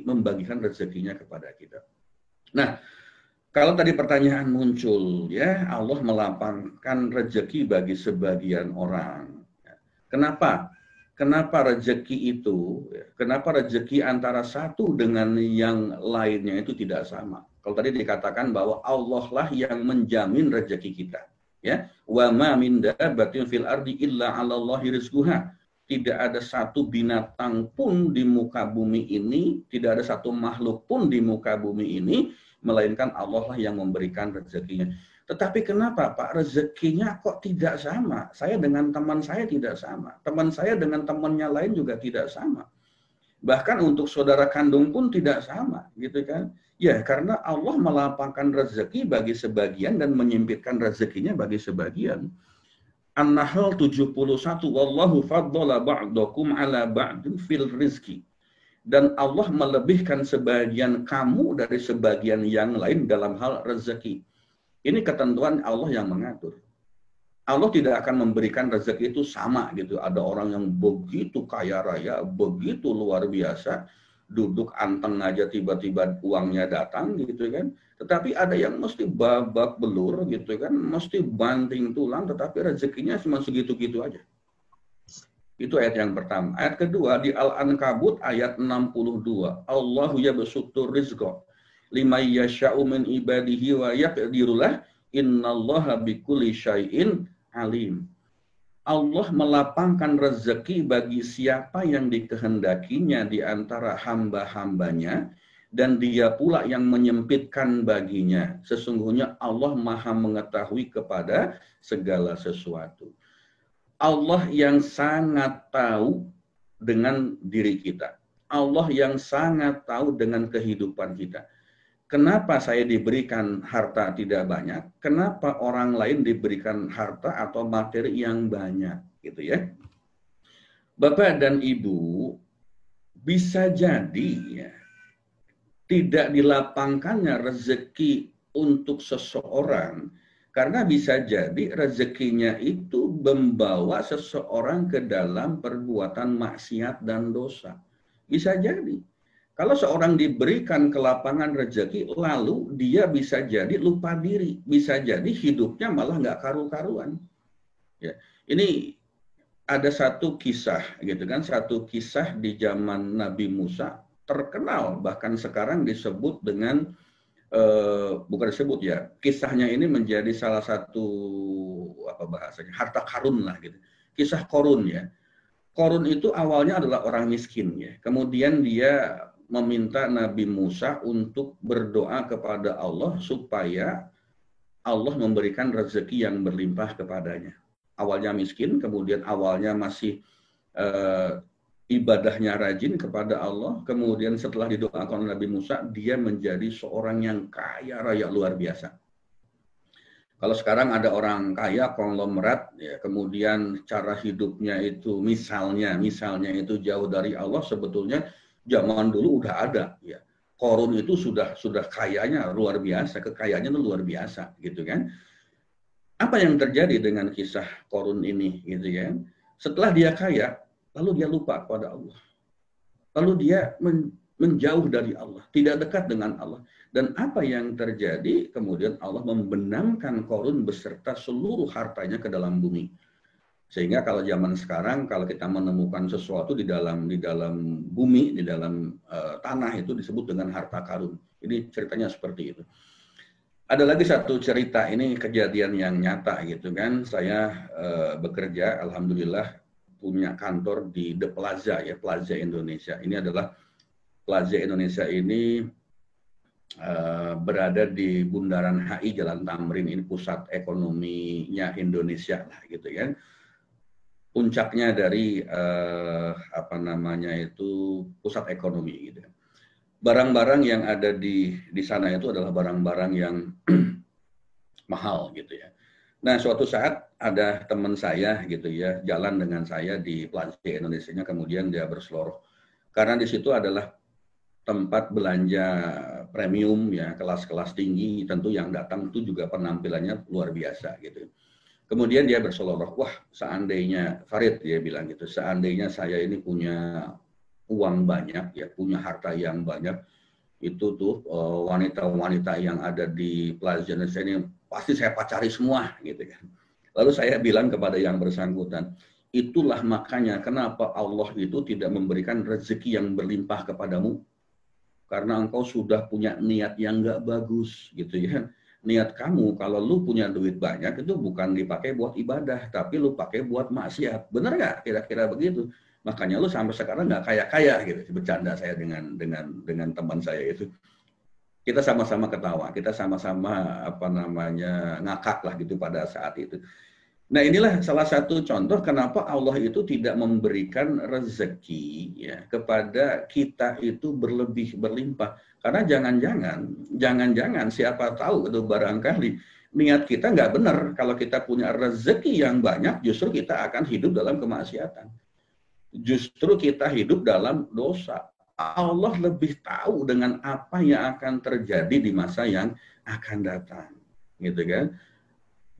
membagikan rezekinya kepada kita. Nah, kalau tadi pertanyaan muncul, ya Allah melapangkan rezeki bagi sebagian orang. Kenapa? Kenapa rezeki itu, kenapa rezeki antara satu dengan yang lainnya itu tidak sama? Kalau tadi dikatakan bahwa Allah lah yang menjamin rezeki kita. Ya, wa ma min dabbatin fil ardi illa 'alallahi rizquha. Tidak ada satu binatang pun di muka bumi ini, tidak ada satu makhluk pun di muka bumi ini, melainkan Allah lah yang memberikan rezekinya. Tetapi kenapa Pak rezekinya kok tidak sama? Saya dengan teman saya tidak sama. Teman saya dengan temannya lain juga tidak sama. Bahkan untuk saudara kandung pun tidak sama, gitu kan? Ya, karena Allah melapangkan rezeki bagi sebagian dan menyempitkan rezekinya bagi sebagian. An-Nahl 71, wallahu faddala ba'dakum ala ba'din fil rizki. Dan Allah melebihkan sebagian kamu dari sebagian yang lain dalam hal rezeki. Ini ketentuan Allah yang mengatur. Allah tidak akan memberikan rezeki itu sama gitu. Ada orang yang begitu kaya raya, begitu luar biasa, duduk anteng aja tiba-tiba uangnya datang gitu kan. Tetapi ada yang mesti babak belur gitu kan, mesti banting tulang, tetapi rezekinya cuma segitu-gitu aja. Itu ayat yang pertama. Ayat kedua di Al-Ankabut ayat 62. Allahu yabsutur rizqa liman yasha'u min ibadihi wa yaqdirulah innallaha bikulli syai'in alim. Allah melapangkan rezeki bagi siapa yang dikehendakinya di antara hamba-hambanya, dan dia pula yang menyempitkan baginya. Sesungguhnya Allah maha mengetahui kepada segala sesuatu. Allah yang sangat tahu dengan diri kita. Allah yang sangat tahu dengan kehidupan kita. Kenapa saya diberikan harta tidak banyak? Kenapa orang lain diberikan harta atau materi yang banyak? Gitu ya. Bapak dan Ibu, bisa jadi ya, tidak dilapangkannya rezeki untuk seseorang karena bisa jadi rezekinya itu membawa seseorang ke dalam perbuatan maksiat dan dosa. Bisa jadi. Kalau seorang diberikan kelapangan rezeki, lalu dia bisa jadi lupa diri. Bisa jadi hidupnya malah nggak karu-karuan. Ya. Ini ada satu kisah, gitu kan? Satu kisah di zaman Nabi Musa, terkenal, bahkan sekarang disebut dengan, bukan disebut ya, kisahnya ini menjadi salah satu, apa bahasanya, harta karun lah gitu. Kisah Korun ya. Korun itu awalnya adalah orang miskin ya. Kemudian dia meminta Nabi Musa untuk berdoa kepada Allah supaya Allah memberikan rezeki yang berlimpah kepadanya. Awalnya miskin, kemudian awalnya masih ibadahnya rajin kepada Allah, kemudian setelah didoakan oleh Nabi Musa, dia menjadi seorang yang kaya raya luar biasa. Kalau sekarang ada orang kaya konglomerat, ya, kemudian cara hidupnya itu misalnya itu jauh dari Allah, sebetulnya zaman dulu udah ada, ya. Korun itu sudah kayanya luar biasa, kekayaannya itu luar biasa, gitu kan? Apa yang terjadi dengan kisah Korun ini, gitu kan? Setelah dia kaya, lalu dia lupa kepada Allah. Lalu dia menjauh dari Allah, tidak dekat dengan Allah. Dan apa yang terjadi? Kemudian Allah membenamkan Korun beserta seluruh hartanya ke dalam bumi. Sehingga kalau zaman sekarang, kalau kita menemukan sesuatu di dalam bumi, di dalam tanah, itu disebut dengan harta karun. Ini ceritanya seperti itu. Ada lagi satu cerita, ini kejadian yang nyata gitu kan. Saya bekerja, alhamdulillah, punya kantor di The Plaza, ya, Plaza Indonesia. Ini adalah Plaza Indonesia ini berada di Bundaran HI Jalan Tamrin, ini pusat ekonominya Indonesia lah gitu kan. Puncaknya dari pusat ekonomi gitu. Barang-barang yang ada di sana itu adalah barang-barang yang mahal gitu ya. Nah, suatu saat ada teman saya gitu ya, jalan dengan saya di Plaza Indonesia-nya, kemudian dia berseloroh. Karena di situ adalah tempat belanja premium ya, kelas-kelas tinggi, tentu yang datang itu juga penampilannya luar biasa gitu. Kemudian dia berseloroh, wah seandainya, Farid dia bilang gitu, seandainya saya ini punya uang banyak ya, punya harta yang banyak, itu tuh wanita-wanita yang ada di Plaza Indonesia ini pasti saya pacari semua gitu kan. Lalu saya bilang kepada yang bersangkutan, itulah makanya kenapa Allah itu tidak memberikan rezeki yang berlimpah kepadamu. Karena engkau sudah punya niat yang nggak bagus gitu ya. Niat kamu kalau lu punya duit banyak itu bukan dipakai buat ibadah, tapi lu pakai buat maksiat. Bener nggak? Kira-kira begitu. Makanya lu sampai sekarang nggak kaya-kaya gitu. Bercanda saya dengan teman saya itu. Kita sama-sama ketawa, kita sama-sama ngakak lah gitu pada saat itu. Nah, inilah salah satu contoh kenapa Allah itu tidak memberikan rezeki ya kepada kita itu berlimpah. Karena jangan-jangan siapa tahu itu barangkali niat kita nggak benar. Kalau kita punya rezeki yang banyak, justru kita akan hidup dalam kemaksiatan. Justru kita hidup dalam dosa. Allah lebih tahu dengan apa yang akan terjadi di masa yang akan datang. Gitu kan?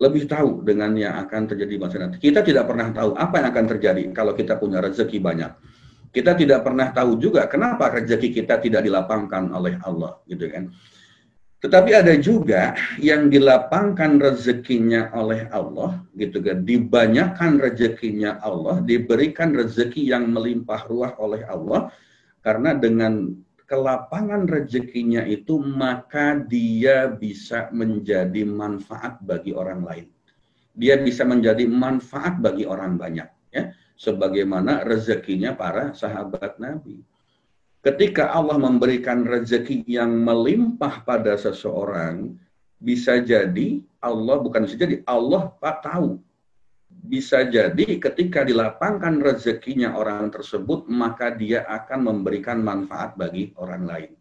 Lebih tahu dengan yang akan terjadi masa nanti. Kita tidak pernah tahu apa yang akan terjadi kalau kita punya rezeki banyak. Kita tidak pernah tahu juga kenapa rezeki kita tidak dilapangkan oleh Allah, gitu kan. Tetapi ada juga yang dilapangkan rezekinya oleh Allah, gitu kan. Dibanyakan rezekinya Allah, diberikan rezeki yang melimpah ruah oleh Allah, karena dengan kelapangan rezekinya itu, maka dia bisa menjadi manfaat bagi orang lain. Dia bisa menjadi manfaat bagi orang banyak. Ya, sebagaimana rezekinya para sahabat Nabi. Ketika Allah memberikan rezeki yang melimpah pada seseorang, bisa jadi Allah, bukan bisa jadi, Allah tahu. Bisa jadi ketika dilapangkan rezekinya orang tersebut, maka dia akan memberikan manfaat bagi orang lain.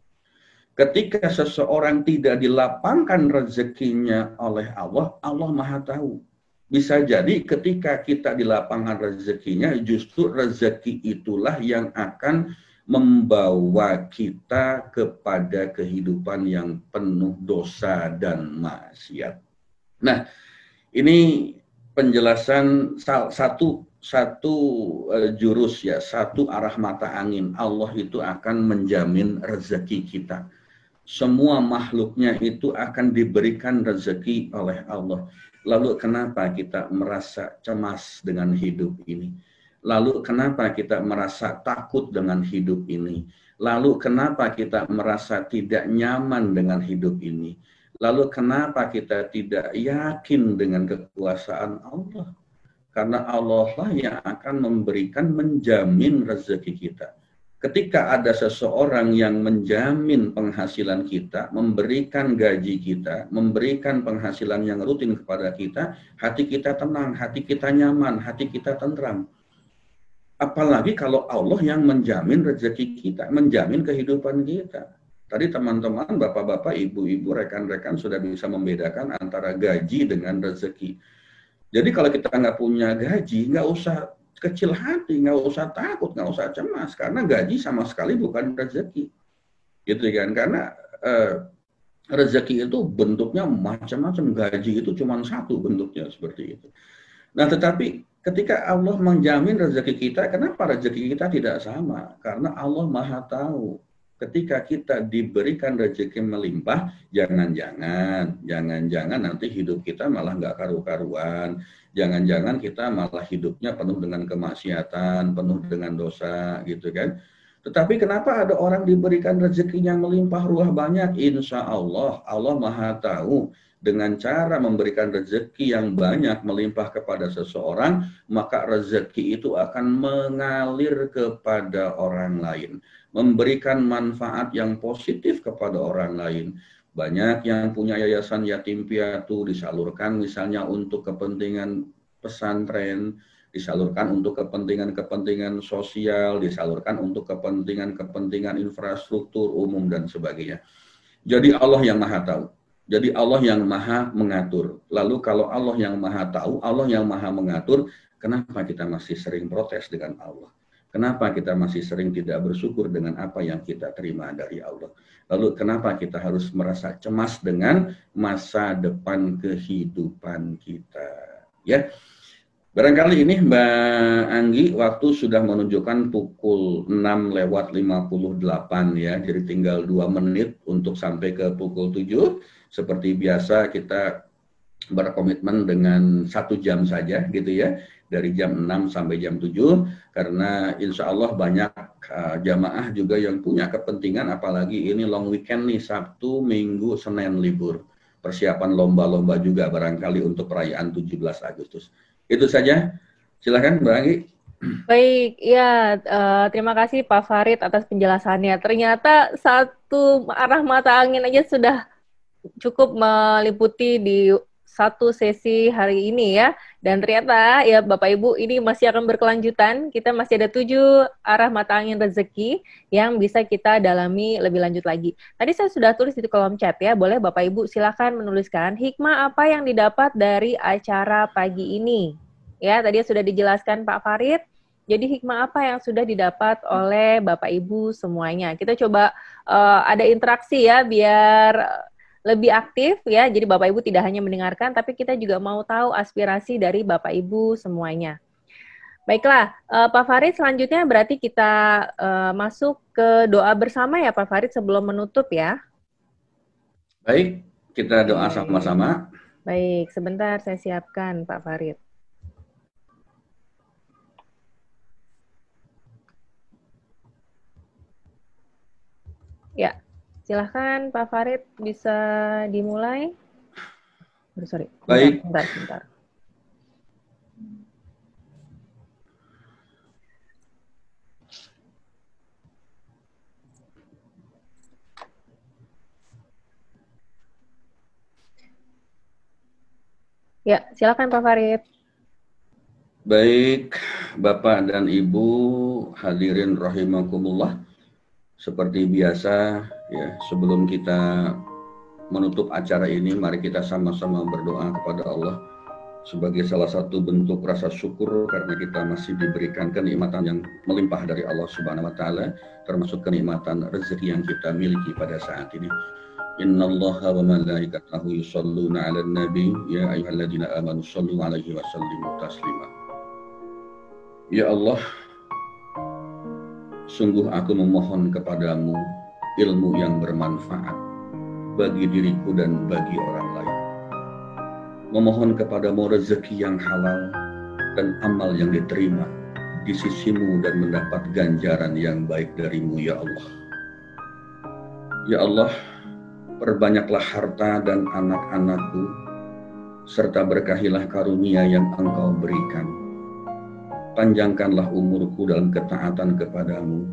Ketika seseorang tidak dilapangkan rezekinya oleh Allah, Allah Maha tahu. Bisa jadi ketika kita dilapangkan rezekinya, justru rezeki itulah yang akan membawa kita kepada kehidupan yang penuh dosa dan maksiat. Nah, ini penjelasan satu jurus ya, satu arah mata angin. Allah itu akan menjamin rezeki kita. Semua makhluknya itu akan diberikan rezeki oleh Allah. Lalu kenapa kita merasa cemas dengan hidup ini? Lalu kenapa kita merasa takut dengan hidup ini? Lalu kenapa kita merasa tidak nyaman dengan hidup ini? Lalu kenapa kita tidak yakin dengan kekuasaan Allah? Karena Allah lah yang akan menjamin rezeki kita. Ketika ada seseorang yang menjamin penghasilan kita, memberikan gaji kita, memberikan penghasilan yang rutin kepada kita, hati kita tenang, hati kita nyaman, hati kita tentram. Apalagi kalau Allah yang menjamin rezeki kita, menjamin kehidupan kita. Tadi teman-teman, bapak-bapak, ibu-ibu, rekan-rekan sudah bisa membedakan antara gaji dengan rezeki. Jadi kalau kita nggak punya gaji, nggak usah kecil hati, nggak usah takut, nggak usah cemas, karena gaji sama sekali bukan rezeki. Gitu kan, karena rezeki itu bentuknya macam-macam, gaji itu cuma satu bentuknya seperti itu. Nah, tetapi ketika Allah menjamin rezeki kita, kenapa rezeki kita tidak sama? Karena Allah Maha tahu. Ketika kita diberikan rezeki melimpah, jangan-jangan nanti hidup kita malah nggak karu-karuan. Jangan-jangan kita malah hidupnya penuh dengan kemaksiatan, penuh dengan dosa, gitu kan. Tetapi kenapa ada orang diberikan rezeki yang melimpah ruah banyak? Insya Allah, Allah Maha tahu. Dengan cara memberikan rezeki yang banyak melimpah kepada seseorang, maka rezeki itu akan mengalir kepada orang lain, memberikan manfaat yang positif kepada orang lain. Banyak yang punya yayasan yatim piatu disalurkan misalnya untuk kepentingan pesantren, disalurkan untuk kepentingan-kepentingan sosial, disalurkan untuk kepentingan-kepentingan infrastruktur umum dan sebagainya. Jadi Allah yang Maha tahu. Jadi Allah yang Maha mengatur. Lalu kalau Allah yang Maha tahu, Allah yang Maha mengatur, kenapa kita masih sering protes dengan Allah? Kenapa kita masih sering tidak bersyukur dengan apa yang kita terima dari Allah? Lalu kenapa kita harus merasa cemas dengan masa depan kehidupan kita? Ya, barangkali ini Mbak Anggi, waktu sudah menunjukkan pukul 6:58 ya, jadi tinggal 2 menit untuk sampai ke pukul 7. Seperti biasa kita berkomitmen dengan 1 jam saja gitu ya, dari jam 6 sampai jam 7, karena insya Allah banyak jamaah juga yang punya kepentingan, apalagi ini long weekend nih, Sabtu, Minggu, Senin libur. Persiapan lomba-lomba juga barangkali untuk perayaan 17 Agustus. Itu saja, silakan Mbak Anggi. Baik, ya terima kasih Pak Farid atas penjelasannya. Ternyata satu arah mata angin aja sudah cukup meliputi di satu sesi hari ini ya. Dan ternyata ya Bapak Ibu ini masih akan berkelanjutan. Kita masih ada 7 arah mata angin rezeki yang bisa kita dalami lebih lanjut lagi. Tadi saya sudah tulis di kolom chat ya. Boleh Bapak Ibu silakan menuliskan hikmah apa yang didapat dari acara pagi ini. Ya, tadi sudah dijelaskan Pak Farid. Jadi hikmah apa yang sudah didapat oleh Bapak Ibu semuanya. Kita coba ada interaksi ya biar lebih aktif ya. Jadi Bapak Ibu tidak hanya mendengarkan, tapi kita juga mau tahu aspirasi dari Bapak Ibu semuanya. Baiklah, Pak Farid, selanjutnya berarti kita masuk ke doa bersama ya Pak Farid sebelum menutup ya. Baik, kita doa sama-sama. Baik, sebentar saya siapkan Pak Farid. Ya. Silahkan Pak Farid bisa dimulai. Sorry. Baik. Bentar. Ya, silakan Pak Farid. Baik, Bapak dan Ibu hadirin rahimakumullah. Seperti biasa ya, sebelum kita menutup acara ini, mari kita sama-sama berdoa kepada Allah sebagai salah satu bentuk rasa syukur karena kita masih diberikan kenikmatan yang melimpah dari Allah Subhanahu wa taala, termasuk kenikmatan rezeki yang kita miliki pada saat ini. Innallaha wa malaikatahu yusholluna 'alan nabi ya ayyuhalladzina amanu shollu 'alaihi wa sallimu taslima. Ya Allah, sungguh aku memohon kepadamu ilmu yang bermanfaat bagi diriku dan bagi orang lain. Memohon kepadamu rezeki yang halal dan amal yang diterima di sisimu dan mendapat ganjaran yang baik darimu ya Allah. Ya Allah, perbanyaklah harta dan anak-anakku, serta berkahilah karunia yang Engkau berikan. Panjangkanlah umurku dalam ketaatan kepadamu,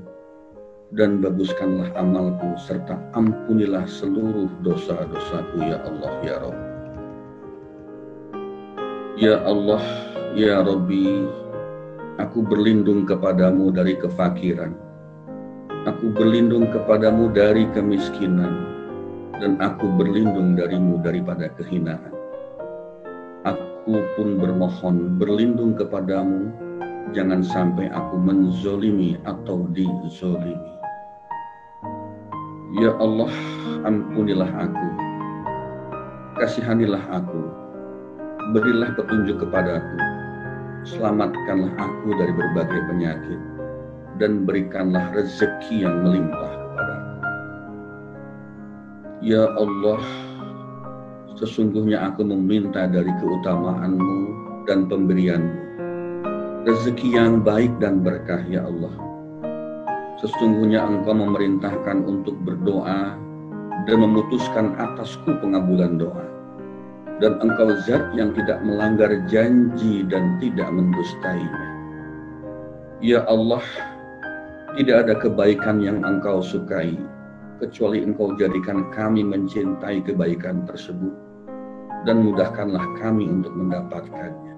dan baguskanlah amalku, serta ampunilah seluruh dosa-dosaku ya Allah ya Rabb. Ya Allah, ya Rabbi, Aku berlindung kepadamu dari kefakiran. Aku berlindung kepadamu dari kemiskinan. Dan aku berlindung darimu daripada kehinaan. Aku pun bermohon berlindung kepadamu, jangan sampai aku menzolimi atau dizolimi. Ya Allah, ampunilah aku, kasihanilah aku, berilah petunjuk kepadaku, selamatkanlah aku dari berbagai penyakit, dan berikanlah rezeki yang melimpah kepadaku. Ya Allah, sesungguhnya aku meminta dari keutamaanmu dan pemberianmu, rezeki yang baik dan berkah ya Allah. Sesungguhnya Engkau memerintahkan untuk berdoa dan memutuskan atasku pengabulan doa. Dan Engkau zat yang tidak melanggar janji dan tidak mendustainya. Ya Allah, tidak ada kebaikan yang Engkau sukai, kecuali Engkau jadikan kami mencintai kebaikan tersebut, dan mudahkanlah kami untuk mendapatkannya.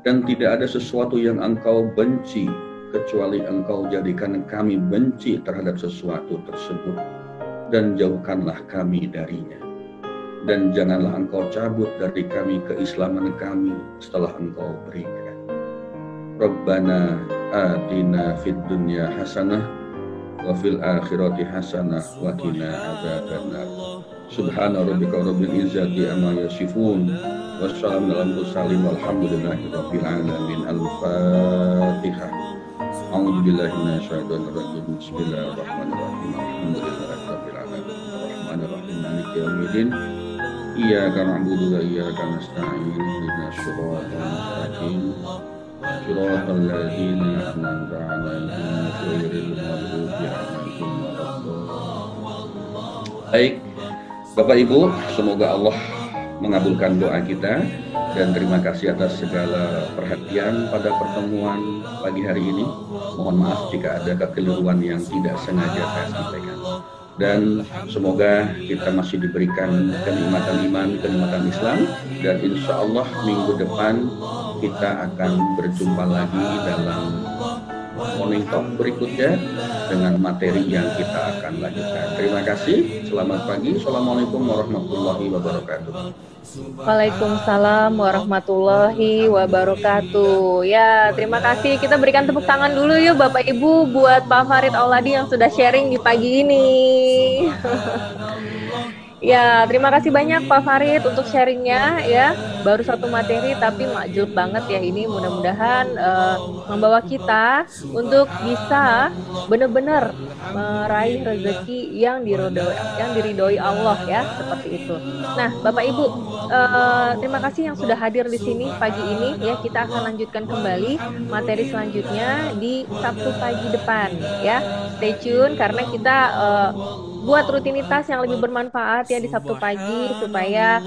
Dan tidak ada sesuatu yang Engkau benci, kecuali Engkau jadikan kami benci terhadap sesuatu tersebut, dan jauhkanlah kami darinya. Dan janganlah Engkau cabut dari kami keislaman kami setelah Engkau berikan. Rabbana atina fid dunya hasanah wa fil akhirati hasanah wa qina adzabannar. Subhana rabbika rabbil izzati amma yasifun wa salamun alal mursalin walhamdulillahi rabbil alamin. Al-Fatihah. A'udzu billahi minasyaitonir rajim. Bismillahirrahmanirrahim. Alhamdulillahi rabbil alamin. Arrahmanir rahim. Maliki yaumiddin. Iyyaka na'budu wa iyyaka nasta'in. Ihdinas siratal mustaqim. Shiratal ladzina an'amta 'alaihim ghairil maghdubi 'alaihim waladdallin. Baik, Bapak Ibu, semoga Allah mengabulkan doa kita, dan terima kasih atas segala perhatian pada pertemuan pagi hari ini. Mohon maaf jika ada kekeliruan yang tidak sengaja saya sampaikan. Dan semoga kita masih diberikan kenikmatan iman, kenikmatan Islam, dan insya Allah minggu depan kita akan berjumpa lagi dalam Morning Talk berikutnya dengan materi yang kita akan lanjutkan. Terima kasih, selamat pagi, Assalamualaikum warahmatullahi wabarakatuh. Waalaikumsalam warahmatullahi wabarakatuh. Ya, terima kasih. Kita berikan tepuk tangan dulu yuk Bapak Ibu buat Pak Farid Auladi yang sudah sharing di pagi ini. Ya, terima kasih banyak Pak Farid untuk sharingnya ya. Baru satu materi tapi makjub banget ya ini. Mudah-mudahan membawa kita untuk bisa benar-benar meraih rezeki yang diridhoi Allah ya, seperti itu. Nah, Bapak Ibu, terima kasih yang sudah hadir di sini pagi ini ya. Kita akan lanjutkan kembali materi selanjutnya di Sabtu pagi depan ya. Stay tune karena kita buat rutinitas yang lebih bermanfaat ya di Sabtu pagi, supaya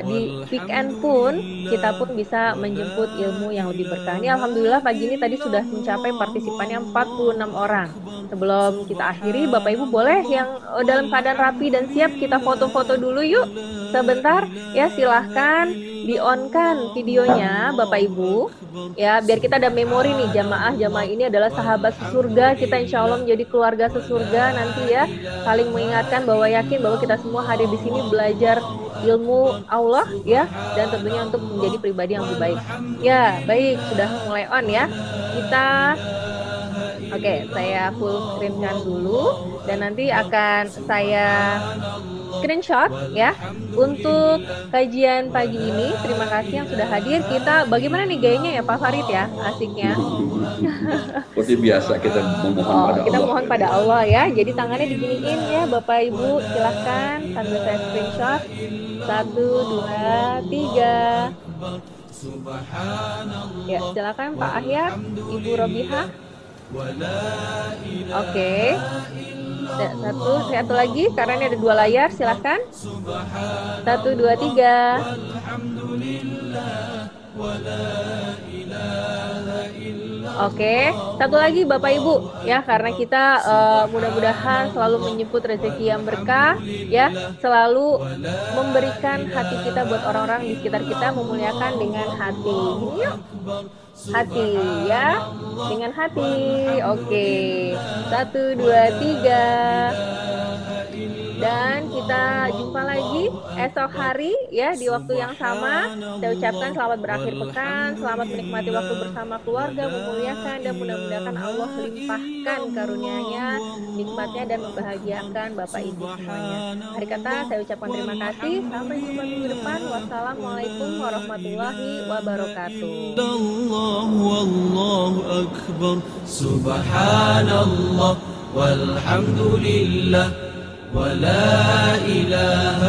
di weekend pun kita pun bisa menjemput ilmu yang lebih berkah. Ini alhamdulillah pagi ini tadi sudah mencapai partisipannya 46 orang. Sebelum kita akhiri, Bapak Ibu boleh yang dalam keadaan rapi dan siap, kita foto-foto dulu yuk sebentar ya. Silahkan di-on-kan videonya Bapak Ibu ya, biar kita ada memori nih, jamaah ini adalah sahabat sesurga kita, insya Allah menjadi keluarga sesurga nanti ya. Saling mengingatkan bahwa yakin bahwa kita semua hadir di sini belajar ilmu Allah ya, dan tentunya untuk menjadi pribadi yang lebih baik ya. Baik, sudah mulai on ya kita. Oke, saya full screen-kan dulu dan nanti akan saya screenshot ya untuk kajian pagi ini. Terima kasih yang sudah hadir. Kita bagaimana nih gayanya ya Pak Farid ya, asiknya. Seperti biasa kita memohon pada Allah. Kita mohon pada Allah ya. Jadi tangannya diginiin ya Bapak Ibu, silahkan sambil saya screenshot. 1, 2, 3. Ya, silakan Pak Ahyar, Ibu Robihah. Oke. Satu lagi karena ini ada 2 layar, silahkan. 1, 2, 3. Oke, satu lagi Bapak Ibu ya, karena kita mudah-mudahan selalu menyebut rezeki yang berkah ya, selalu memberikan hati kita buat orang-orang di sekitar kita, memuliakan dengan hati. Yuk. hati ya, dengan hati. Oke, 1, 2, 3. Dan kita jumpa lagi esok hari ya di waktu yang sama. Saya ucapkan selamat berakhir pekan, selamat menikmati waktu bersama keluarga, memuliakan dan mudah-mudahan Allah limpahkan karunia-Nya, nikmatnya dan membahagiakan Bapak Ibu semuanya. Hari kata saya ucapkan terima kasih. Sampai jumpa minggu depan. Wassalamualaikum warahmatullahi wabarakatuh. Wallahu akbar. Subhanallah walhamdulillah. ولا إله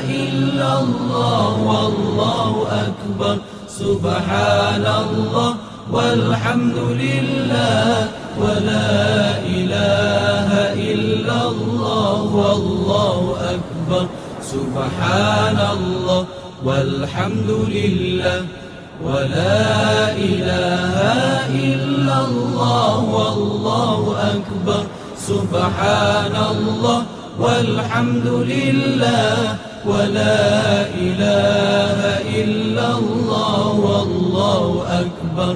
إلا الله والله أكبر سبحان الله والحمد لله ولا إله إلا الله والله أكبر سبحان الله والحمد لله ولا إله إلا الله والله أكبر سبحان الله والحمد لله ولا إله إلا الله والله أكبر.